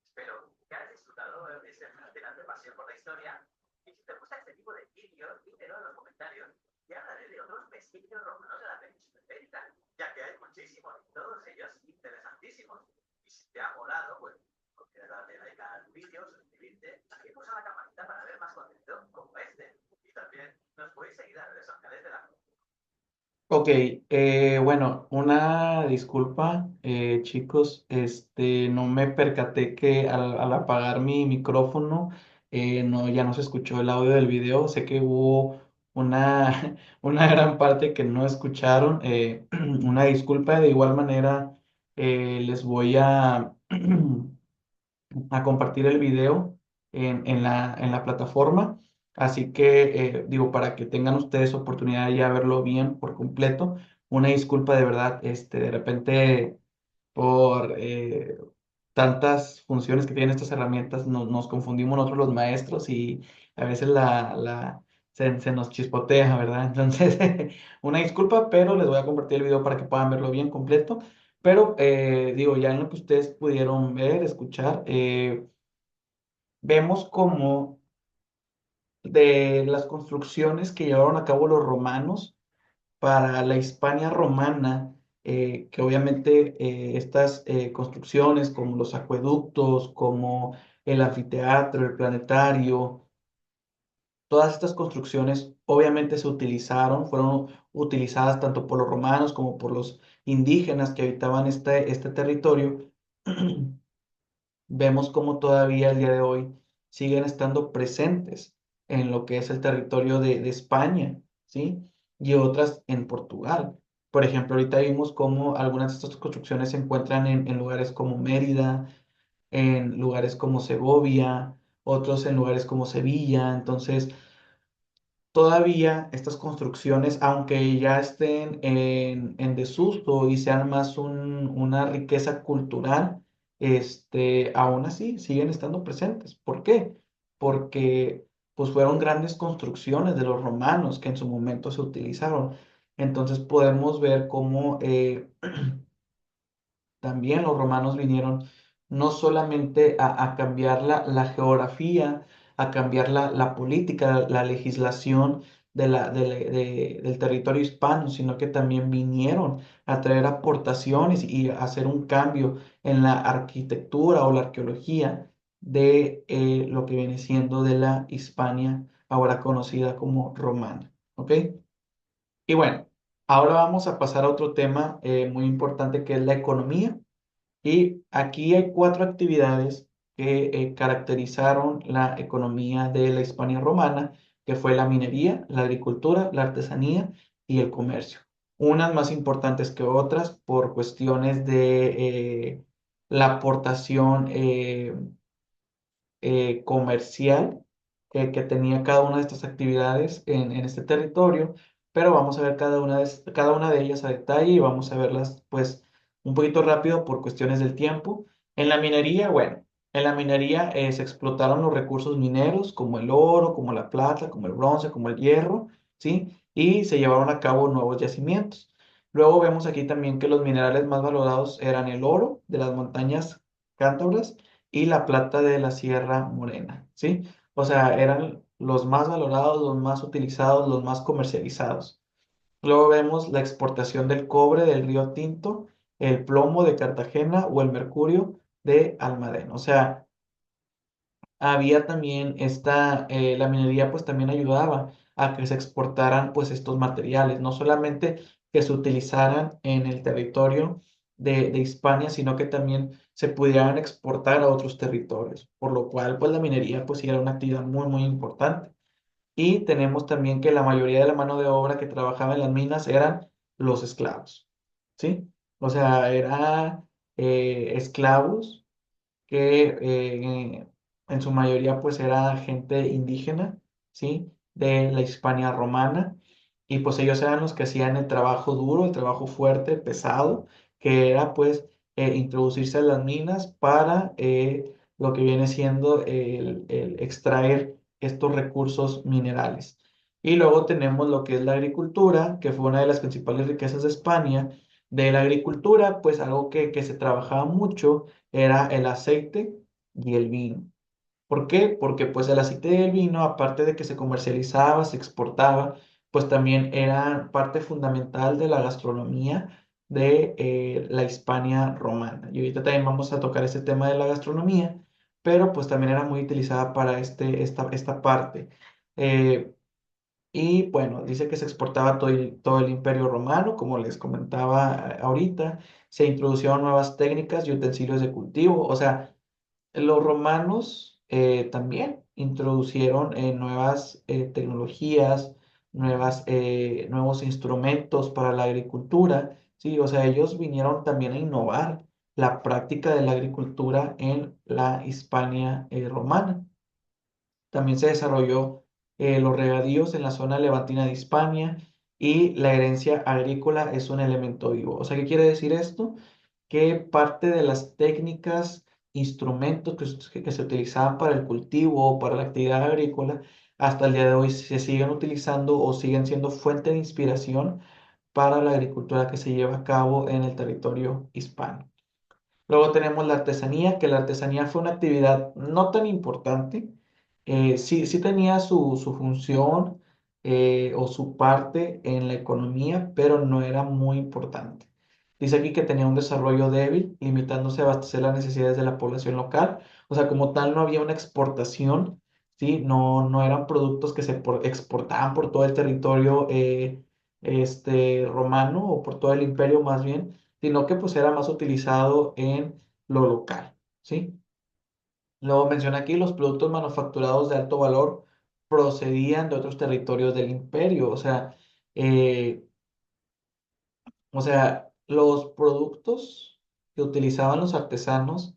Espero que hayas disfrutado de esta fascinante pasión por la historia. Y si te gusta este tipo de vídeos, dímelo en los comentarios. Y hablaré de otros vestigios romanos de la península ibérica, ya que hay muchísimos y todos ellos interesantísimos. Y si te ha molado, pues considera darle like al vídeo, suscribirte y pulsar la campanita para ver más contenido como este. Y también nos podéis seguir a redes sociales de la. Ok, bueno, una disculpa, chicos, no me percaté que al apagar mi micrófono, no, ya no se escuchó el audio del video. Sé que hubo una, una gran parte que no escucharon. Una disculpa. De igual manera, les voy a compartir el video en la plataforma. Así que, digo, para que tengan ustedes oportunidad de ya verlo bien por completo. Una disculpa de verdad, de repente por tantas funciones que tienen estas herramientas, nos confundimos nosotros los maestros y a veces se nos chispotea, ¿verdad? Entonces, una disculpa, pero les voy a compartir el video para que puedan verlo bien completo. Pero digo, ya en lo que ustedes pudieron ver, escuchar, vemos como de las construcciones que llevaron a cabo los romanos para la Hispania romana, que obviamente estas construcciones como los acueductos, como el anfiteatro, el planetario, todas estas construcciones obviamente fueron utilizadas tanto por los romanos como por los indígenas que habitaban este territorio. Vemos cómo todavía el día de hoy siguen estando presentes en lo que es el territorio de España, ¿sí? Y otras en Portugal. Por ejemplo, ahorita vimos cómo algunas de estas construcciones se encuentran en lugares como Mérida, en lugares como Segovia, otros en lugares como Sevilla. Entonces, todavía estas construcciones, aunque ya estén en desuso y sean más una riqueza cultural, aún así siguen estando presentes. ¿Por qué? Porque pues fueron grandes construcciones de los romanos que en su momento se utilizaron. Entonces podemos ver cómo también los romanos vinieron no solamente a cambiar la geografía, a cambiar la política, la legislación del territorio hispano, sino que también vinieron a traer aportaciones y a hacer un cambio en la arquitectura o la arqueología de lo que viene siendo de la Hispania, ahora conocida como romana. ¿Ok? Y bueno, ahora vamos a pasar a otro tema muy importante que es la economía. Y aquí hay cuatro actividades que caracterizaron la economía de la Hispania romana que fue la minería, la agricultura, la artesanía y el comercio. Unas más importantes que otras por cuestiones de la aportación comercial que tenía cada una de estas actividades en este territorio, pero vamos a ver cada una de ellas a detalle y vamos a verlas pues un poquito rápido por cuestiones del tiempo. En la minería, bueno, en la minería se explotaron los recursos mineros como el oro, como la plata, como el bronce, como el hierro, ¿sí? Y se llevaron a cabo nuevos yacimientos. Luego vemos aquí también que los minerales más valorados eran el oro de las montañas cántabras y la plata de la Sierra Morena, ¿sí? O sea, eran los más valorados, los más utilizados, los más comercializados. Luego vemos la exportación del cobre del Río Tinto, el plomo de Cartagena o el mercurio de Almadén. O sea, había también la minería pues también ayudaba a que se exportaran pues estos materiales, no solamente que se utilizaran en el territorio de Hispania, sino que también se pudieran exportar a otros territorios, por lo cual pues la minería pues sí era una actividad muy muy importante. Y tenemos también que la mayoría de la mano de obra que trabajaba en las minas eran los esclavos, ¿sí? O sea, eran esclavos que en su mayoría pues era gente indígena, ¿sí? De la Hispania romana, y pues ellos eran los que hacían el trabajo duro, el trabajo fuerte, pesado, que era pues introducirse a las minas para lo que viene siendo el extraer estos recursos minerales. Y luego tenemos lo que es la agricultura, que fue una de las principales riquezas de España. De la agricultura, pues algo que se trabajaba mucho era el aceite y el vino. ¿Por qué? Porque pues el aceite y el vino, aparte de que se comercializaba, se exportaba, pues también era parte fundamental de la gastronomía de la Hispania romana. Y ahorita también vamos a tocar este tema de la gastronomía, pero pues también era muy utilizada para esta parte. Eh, y bueno, dice que se exportaba todo el imperio romano, como les comentaba ahorita, se introducieron nuevas técnicas y utensilios de cultivo, o sea, los romanos también introducieron nuevas tecnologías, nuevos instrumentos para la agricultura, ¿sí? O sea, ellos vinieron también a innovar la práctica de la agricultura en la Hispania romana. También se desarrolló los regadíos en la zona levantina de Hispania y la herencia agrícola es un elemento vivo. O sea, ¿qué quiere decir esto? Que parte de las técnicas, instrumentos que se utilizaban para el cultivo o para la actividad agrícola, hasta el día de hoy se siguen utilizando o siguen siendo fuente de inspiración para la agricultura que se lleva a cabo en el territorio hispano. Luego tenemos la artesanía, que la artesanía fue una actividad no tan importante. Sí, sí tenía su función o su parte en la economía, pero no era muy importante. Dice aquí que tenía un desarrollo débil, limitándose a abastecer las necesidades de la población local. O sea, como tal, no había una exportación, ¿sí? No eran productos que exportaban por todo el territorio romano o por todo el imperio más bien, sino que pues era más utilizado en lo local, ¿sí? Luego menciona aquí los productos manufacturados de alto valor procedían de otros territorios del imperio, eh, o sea, los productos que utilizaban los artesanos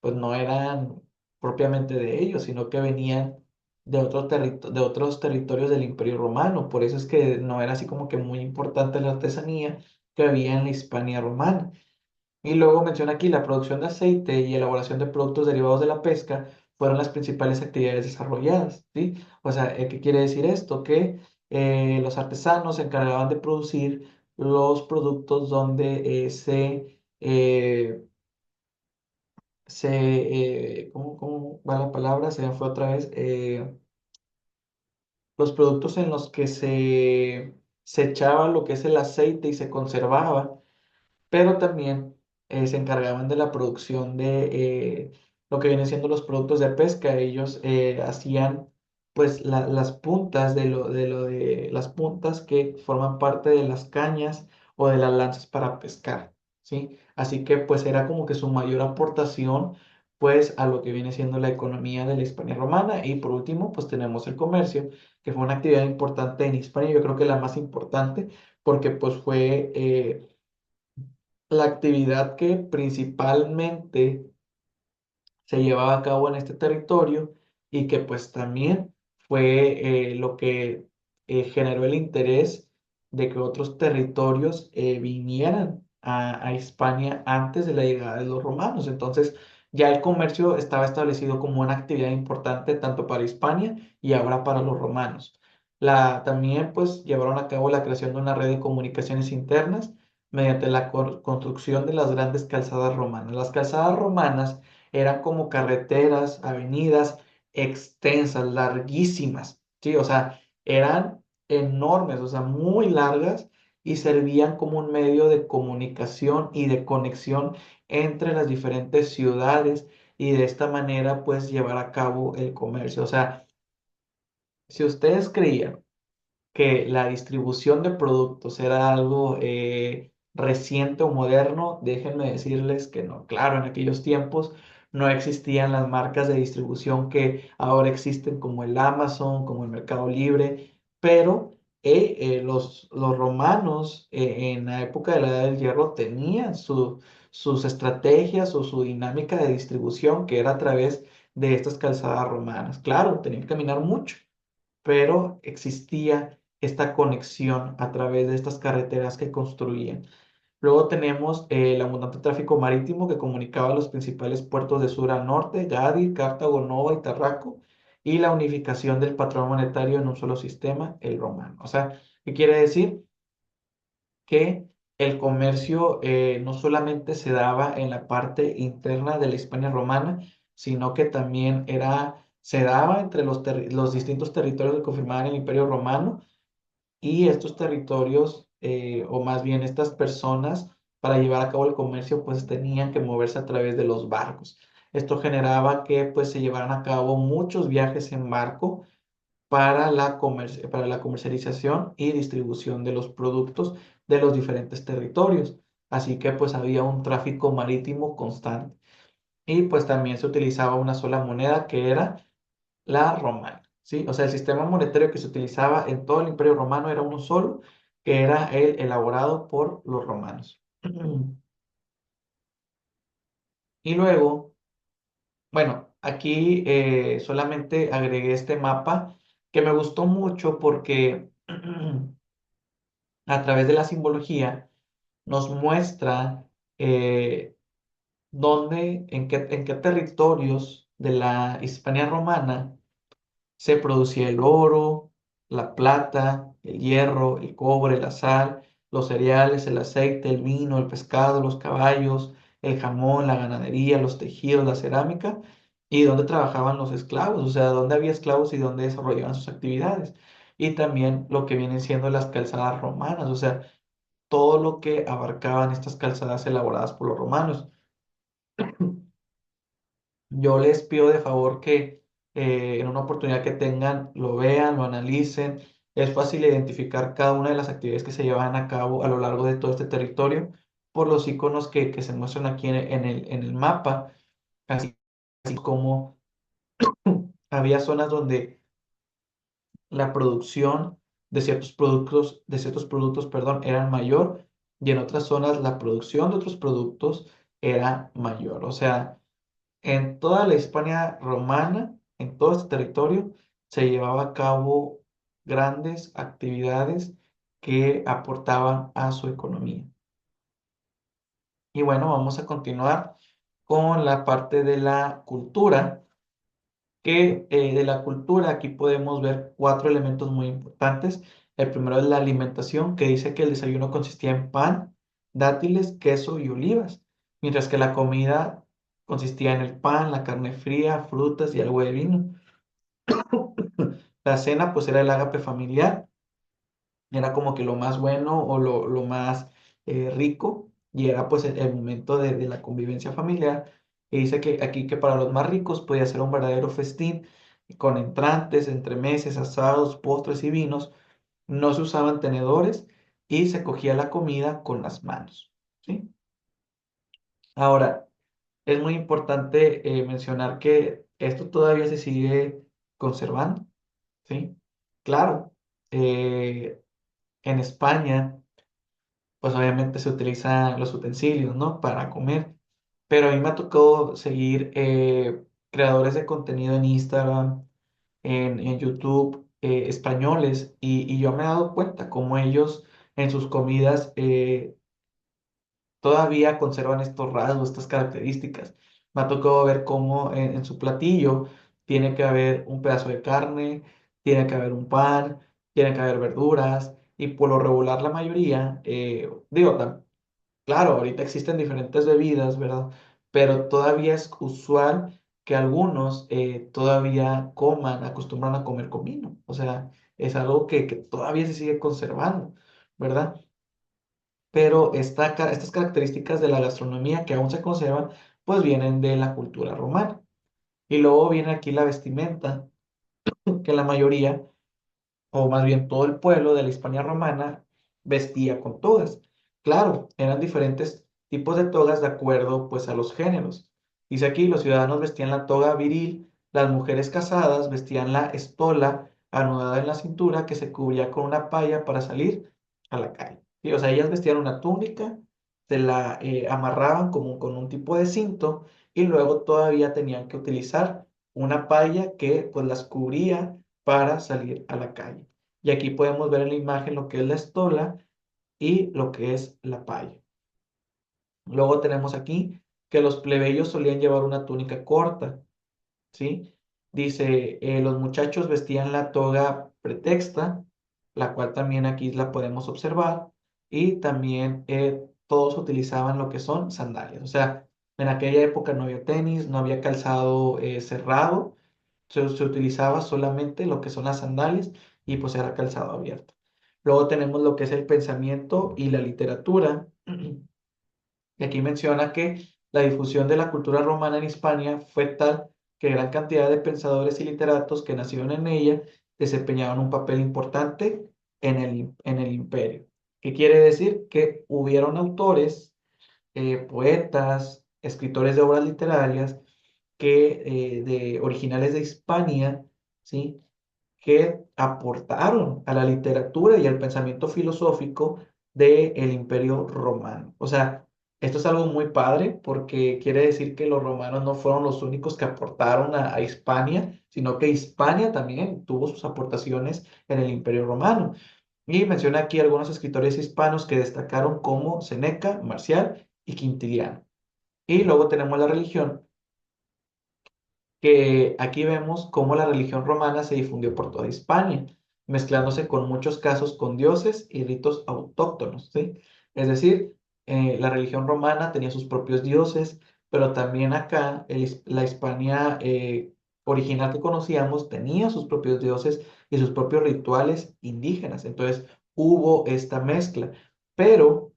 pues no eran propiamente de ellos, sino que venían de otros territorios del Imperio Romano. Por eso es que no era así como que muy importante la artesanía que había en la Hispania romana. Y luego menciona aquí la producción de aceite y elaboración de productos derivados de la pesca fueron las principales actividades desarrolladas, ¿sí? O sea, ¿qué quiere decir esto? Que los artesanos se encargaban de producir los productos donde ¿cómo va la palabra? Se me fue otra vez. Los productos en los que se echaba lo que es el aceite y se conservaba, pero también se encargaban de la producción de lo que vienen siendo los productos de pesca. Ellos hacían pues las puntas de las puntas que forman parte de las cañas o de las lanzas para pescar, ¿sí? Así que pues era como que su mayor aportación pues a lo que viene siendo la economía de la Hispania romana. Y por último, pues tenemos el comercio, que fue una actividad importante en Hispania, yo creo que la más importante, porque pues fue la actividad que principalmente se llevaba a cabo en este territorio y que pues también fue lo que generó el interés de que otros territorios vinieran a Hispania antes de la llegada de los romanos. Entonces ya el comercio estaba establecido como una actividad importante tanto para Hispania y ahora para los romanos. También pues llevaron a cabo la creación de una red de comunicaciones internas mediante la construcción de las grandes calzadas romanas. Las calzadas romanas eran como carreteras, avenidas extensas, larguísimas, ¿sí? O sea, eran enormes, o sea, muy largas y servían como un medio de comunicación y de conexión entre las diferentes ciudades y de esta manera, pues, llevar a cabo el comercio. O sea, si ustedes creían que la distribución de productos era algo reciente o moderno, déjenme decirles que no. Claro, en aquellos tiempos no existían las marcas de distribución que ahora existen como el Amazon, como el Mercado Libre, pero los romanos en la época de la Edad del Hierro tenían sus estrategias o su dinámica de distribución que era a través de estas calzadas romanas. Claro, tenían que caminar mucho, pero existía esta conexión a través de estas carreteras que construían. Luego tenemos el abundante tráfico marítimo que comunicaba los principales puertos de sur a norte, Gadi, Cartago, Nova y Tarraco, y la unificación del patrón monetario en un solo sistema, el romano. O sea, ¿qué quiere decir? Que el comercio no solamente se daba en la parte interna de la Hispania romana, sino que también se daba entre los distintos territorios que conformaban el Imperio Romano y estos territorios, o más bien estas personas, para llevar a cabo el comercio, pues tenían que moverse a través de los barcos. Esto generaba que pues se llevaran a cabo muchos viajes en barco para la comercialización y distribución de los productos de los diferentes territorios. Así que pues había un tráfico marítimo constante. Y pues también se utilizaba una sola moneda que era la romana, ¿sí? O sea, el sistema monetario que se utilizaba en todo el Imperio Romano era uno solo, que era el elaborado por los romanos. Y luego, bueno, aquí solamente agregué este mapa que me gustó mucho porque a través de la simbología nos muestra en qué territorios de la Hispania romana se producía el oro, la plata, el hierro, el cobre, la sal, los cereales, el aceite, el vino, el pescado, los caballos, el jamón, la ganadería, los tejidos, la cerámica, y dónde trabajaban los esclavos, o sea, dónde había esclavos y dónde desarrollaban sus actividades. Y también lo que vienen siendo las calzadas romanas, o sea, todo lo que abarcaban estas calzadas elaboradas por los romanos. Yo les pido de favor que en una oportunidad que tengan lo vean, lo analicen. Es fácil identificar cada una de las actividades que se llevan a cabo a lo largo de todo este territorio por los iconos que se muestran aquí en el mapa, así como había zonas donde la producción de ciertos productos, perdón, eran mayor y en otras zonas la producción de otros productos era mayor. O sea, en toda la Hispania romana, en todo este territorio, se llevaba a cabo grandes actividades que aportaban a su economía. Y bueno, vamos a continuar con la parte de la cultura, que de la cultura aquí podemos ver cuatro elementos muy importantes. El primero es la alimentación, que dice que el desayuno consistía en pan, dátiles, queso y olivas, mientras que la comida consistía en el pan, la carne fría, frutas y algo de vino. La cena pues era el ágape familiar, era como que lo más bueno o lo más rico y era pues el momento de la convivencia familiar. Y dice que aquí que para los más ricos podía ser un verdadero festín con entrantes, entremeses, asados, postres y vinos. No se usaban tenedores y se cogía la comida con las manos, ¿sí? Ahora, es muy importante mencionar que esto todavía se sigue conservando, ¿sí? Claro, en España, pues obviamente se utilizan los utensilios, ¿no? Para comer, pero a mí me ha tocado seguir creadores de contenido en Instagram, en YouTube, españoles, y yo me he dado cuenta cómo ellos en sus comidas todavía conservan estos rasgos, estas características. Me ha tocado ver cómo en su platillo tiene que haber un pedazo de carne, tiene que haber un pan, tiene que haber verduras, y por lo regular la mayoría, digo, claro, ahorita existen diferentes bebidas, ¿verdad? Pero todavía es usual que algunos todavía coman, acostumbran a comer comino. O sea, es algo que todavía se sigue conservando, ¿verdad? Pero estas características de la gastronomía que aún se conservan, pues vienen de la cultura romana. Y luego viene aquí la vestimenta, que la mayoría, o más bien todo el pueblo de la Hispania romana, vestía con togas. Claro, eran diferentes tipos de togas de acuerdo pues a los géneros. Dice aquí, los ciudadanos vestían la toga viril, las mujeres casadas vestían la estola anudada en la cintura que se cubría con una paya para salir a la calle. Y, o sea, ellas vestían una túnica, se la amarraban como con un tipo de cinto y luego todavía tenían que utilizar una paya que pues las cubría para salir a la calle. Y aquí podemos ver en la imagen lo que es la estola y lo que es la paya. Luego tenemos aquí que los plebeyos solían llevar una túnica corta, ¿sí? Dice, los muchachos vestían la toga pretexta, la cual también aquí la podemos observar, y también todos utilizaban lo que son sandalias. O sea, en aquella época no había tenis, no había calzado cerrado, se utilizaba solamente lo que son las sandalias y pues era calzado abierto. Luego tenemos lo que es el pensamiento y la literatura. Y aquí menciona que la difusión de la cultura romana en Hispania fue tal que gran cantidad de pensadores y literatos que nacieron en ella desempeñaban un papel importante en el imperio. ¿Qué quiere decir? Que hubieron autores, poetas, escritores de obras literarias originales de Hispania, ¿sí? Que aportaron a la literatura y al pensamiento filosófico del Imperio Romano. O sea, esto es algo muy padre porque quiere decir que los romanos no fueron los únicos que aportaron a Hispania, sino que Hispania también tuvo sus aportaciones en el Imperio Romano. Y menciona aquí algunos escritores hispanos que destacaron como Seneca, Marcial y Quintiliano. Y luego tenemos la religión, que aquí vemos cómo la religión romana se difundió por toda Hispania, mezclándose con muchos casos con dioses y ritos autóctonos, ¿sí? Es decir, la religión romana tenía sus propios dioses, pero también acá la Hispania original que conocíamos tenía sus propios dioses y sus propios rituales indígenas. Entonces hubo esta mezcla, pero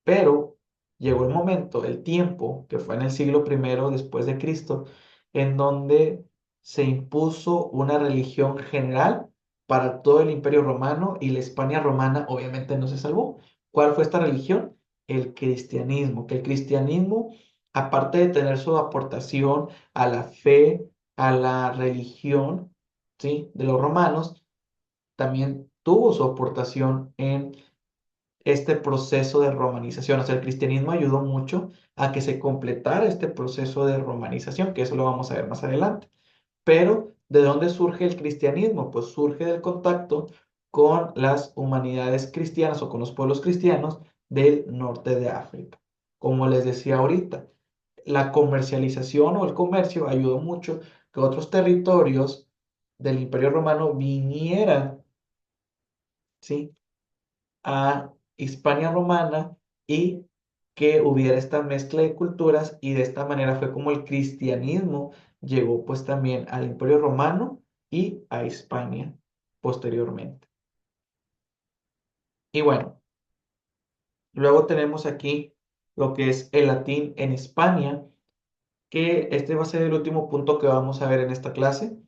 pero llegó el momento, el tiempo, que fue en el siglo primero después de Cristo, en donde se impuso una religión general para todo el Imperio Romano y la España romana obviamente no se salvó. ¿Cuál fue esta religión? El cristianismo, que el cristianismo, aparte de tener su aportación a la fe, a la religión, ¿sí? De los romanos, también tuvo su aportación en este proceso de romanización. O sea, el cristianismo ayudó mucho a que se completara este proceso de romanización, que eso lo vamos a ver más adelante. Pero, ¿de dónde surge el cristianismo? Pues surge del contacto con las humanidades cristianas o con los pueblos cristianos del norte de África. Como les decía ahorita, la comercialización o el comercio ayudó mucho que otros territorios del Imperio Romano vinieran, ¿sí? A Hispania romana y que hubiera esta mezcla de culturas y de esta manera fue como el cristianismo llegó pues también al Imperio Romano y a Hispania posteriormente. Y bueno, luego tenemos aquí lo que es el latín en Hispania, que este va a ser el último punto que vamos a ver en esta clase.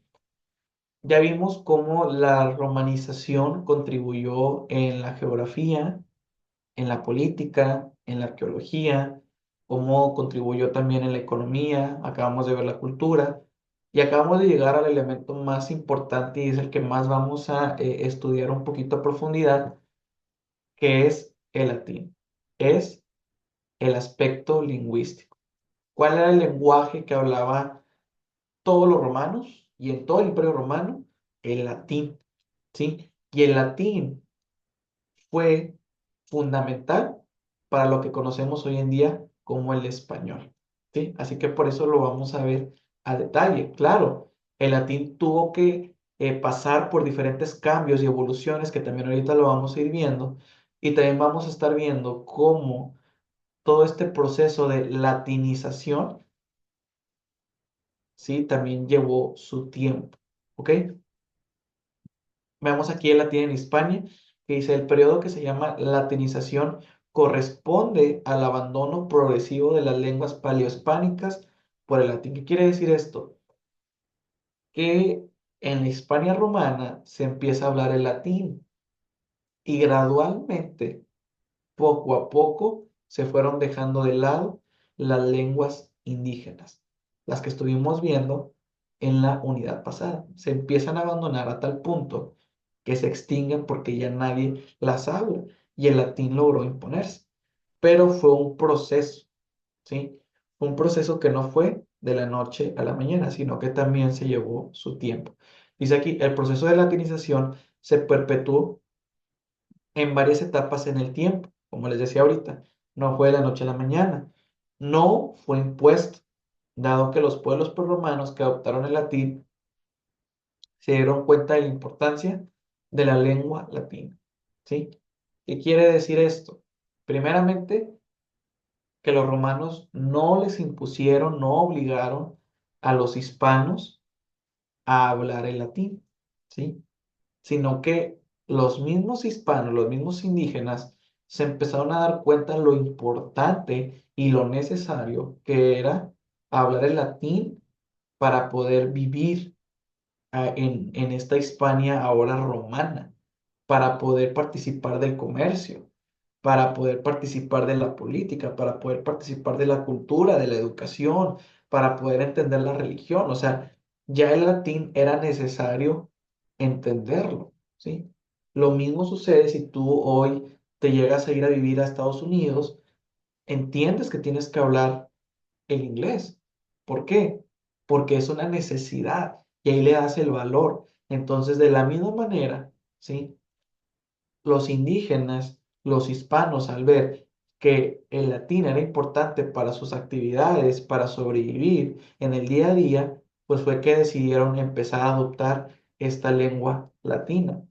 Ya vimos cómo la romanización contribuyó en la geografía, en la política, en la arqueología, cómo contribuyó también en la economía, acabamos de ver la cultura y acabamos de llegar al elemento más importante y es el que más vamos a estudiar un poquito a profundidad, que es el latín. Es el aspecto lingüístico. ¿Cuál era el lenguaje que hablaba todos los romanos y en todo el Imperio Romano? El latín, ¿sí? Y el latín fue fundamental para lo que conocemos hoy en día como el español, ¿sí? Así que por eso lo vamos a ver a detalle. Claro, el latín tuvo que pasar por diferentes cambios y evoluciones que también ahorita lo vamos a ir viendo y también vamos a estar viendo cómo todo este proceso de latinización, ¿sí? También llevó su tiempo, ¿ok? Veamos aquí el latín en Hispania, que dice el periodo que se llama latinización corresponde al abandono progresivo de las lenguas paleohispánicas por el latín. ¿Qué quiere decir esto? Que en la Hispania romana se empieza a hablar el latín y gradualmente, poco a poco, se fueron dejando de lado las lenguas indígenas, las que estuvimos viendo en la unidad pasada. Se empiezan a abandonar a tal punto que se extinguen porque ya nadie las habla y el latín logró imponerse. Pero fue un proceso, ¿sí? Un proceso que no fue de la noche a la mañana, sino que también se llevó su tiempo. Dice aquí, el proceso de latinización se perpetuó en varias etapas en el tiempo, como les decía ahorita, no fue de la noche a la mañana, no fue impuesto, dado que los pueblos prerromanos que adoptaron el latín se dieron cuenta de la importancia de la lengua latina, ¿sí? ¿Qué quiere decir esto? Primeramente, que los romanos no les impusieron, no obligaron a los hispanos a hablar el latín, ¿sí? Sino que los mismos hispanos, los mismos indígenas, se empezaron a dar cuenta de lo importante y lo necesario que era hablar el latín para poder vivir en esta Hispania ahora romana, para poder participar del comercio, para poder participar de la política, para poder participar de la cultura, de la educación, para poder entender la religión. O sea, ya el latín era necesario entenderlo, ¿sí? Lo mismo sucede si tú hoy te llegas a ir a vivir a Estados Unidos, entiendes que tienes que hablar el inglés. ¿Por qué? Porque es una necesidad y ahí le das el valor. Entonces, de la misma manera, ¿sí? Los indígenas, los hispanos, al ver que el latín era importante para sus actividades, para sobrevivir en el día a día, pues fue que decidieron empezar a adoptar esta lengua latina.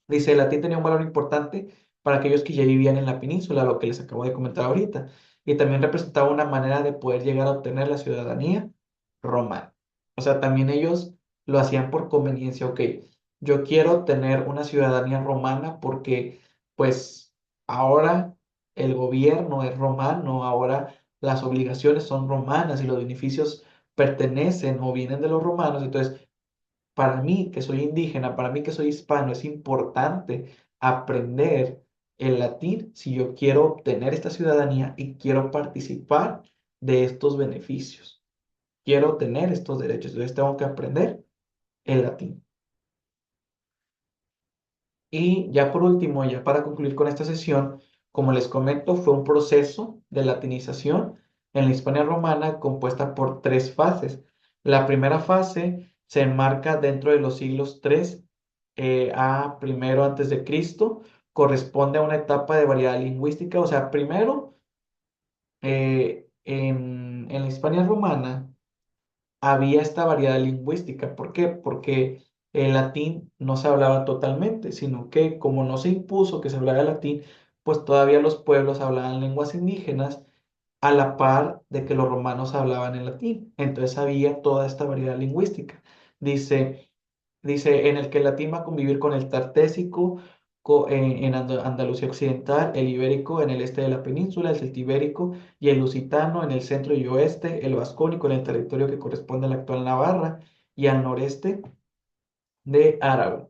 Dice, el latín tenía un valor importante para aquellos que ya vivían en la península, lo que les acabo de comentar ahorita, y también representaba una manera de poder llegar a obtener la ciudadanía romana. O sea, también ellos lo hacían por conveniencia, ok, yo quiero tener una ciudadanía romana porque pues ahora el gobierno es romano, ahora las obligaciones son romanas y los beneficios pertenecen o vienen de los romanos, entonces para mí, que soy indígena, para mí que soy hispano, es importante aprender el latín si yo quiero obtener esta ciudadanía y quiero participar de estos beneficios. Quiero tener estos derechos, entonces tengo que aprender el latín. Y ya por último, ya para concluir con esta sesión, como les comento, fue un proceso de latinización en la Hispania romana compuesta por tres fases. La primera fase se enmarca dentro de los siglos 3 a primero antes de Cristo, corresponde a una etapa de variedad lingüística, o sea, primero en la Hispania romana había esta variedad lingüística. ¿Por qué? Porque el latín no se hablaba totalmente, sino que como no se impuso que se hablara latín, pues todavía los pueblos hablaban lenguas indígenas a la par de que los romanos hablaban el latín. Entonces había toda esta variedad lingüística. Dice, dice en el que el latín va a convivir con el tartésico en Andalucía Occidental, el ibérico en el este de la península, el celtibérico y el lusitano en el centro y oeste, el vascónico en el territorio que corresponde a la actual Navarra y al noreste de Aragón.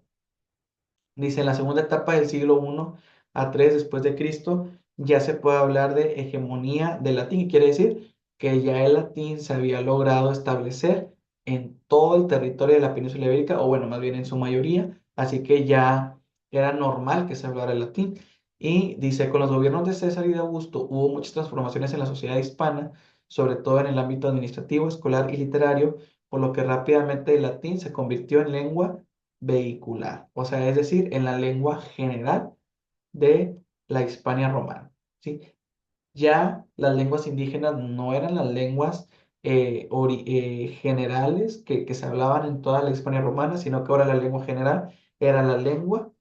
Dice, en la segunda etapa del siglo I a 3 después de Cristo, ya se puede hablar de hegemonía del latín, y quiere decir que ya el latín se había logrado establecer en todo el territorio de la península ibérica, o bueno, más bien en su mayoría, así que ya era normal que se hablara el latín. Y dice, con los gobiernos de César y de Augusto hubo muchas transformaciones en la sociedad hispana, sobre todo en el ámbito administrativo, escolar y literario, por lo que rápidamente el latín se convirtió en lengua vehicular, o sea, es decir, en la lengua general de la Hispania romana, ¿sí? Ya las lenguas indígenas no eran las lenguas generales que se hablaban en toda la Hispania romana, sino que ahora la lengua general era la lengua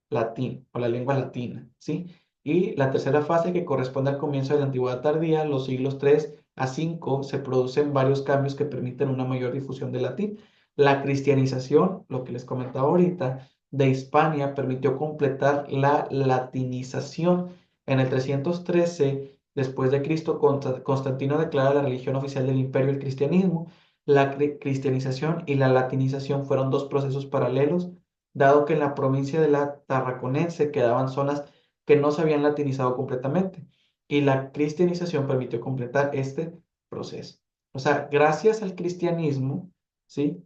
latín o la lengua latina, ¿sí? Y la tercera fase, que corresponde al comienzo de la antigüedad tardía, los siglos 3 a 5, se producen varios cambios que permiten una mayor difusión del latín. La cristianización, lo que les comentaba ahorita, de Hispania permitió completar la latinización. En el 313 después de Cristo, Constantino declara la religión oficial del imperio el cristianismo. La cristianización y la latinización fueron dos procesos paralelos, dado que en la provincia de la Tarraconense quedaban zonas que no se habían latinizado completamente, y la cristianización permitió completar este proceso. O sea, gracias al cristianismo, ¿sí?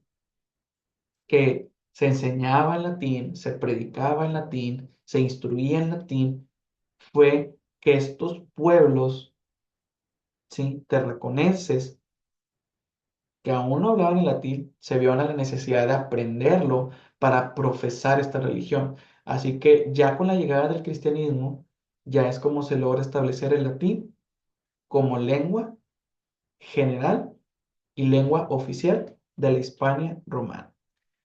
Que se enseñaba en latín, se predicaba en latín, se instruía en latín, fue que estos pueblos, ¿sí? Tarraconenses, que aún no hablaban el latín, se vieron a la necesidad de aprenderlo para profesar esta religión. Así que ya con la llegada del cristianismo, ya es como se logra establecer el latín como lengua general y lengua oficial de la Hispania romana.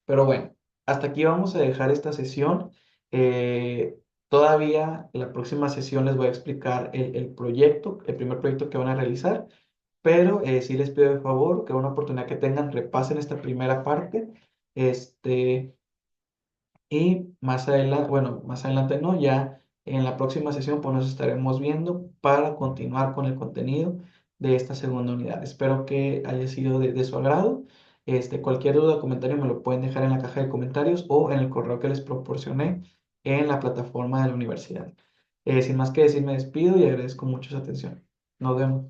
Pero bueno, hasta aquí vamos a dejar esta sesión. Eh, Todavía en la próxima sesión les voy a explicar el proyecto, el primer proyecto que van a realizar, pero sí les pido de favor que una oportunidad que tengan, repasen esta primera parte, este, y más adelante, bueno, más adelante no, ya en la próxima sesión pues nos estaremos viendo para continuar con el contenido de esta segunda unidad. Espero que haya sido de su agrado. Cualquier duda o comentario me lo pueden dejar en la caja de comentarios o en el correo que les proporcioné en la plataforma de la universidad. Sin más que decir, me despido y agradezco mucho su atención. Nos vemos.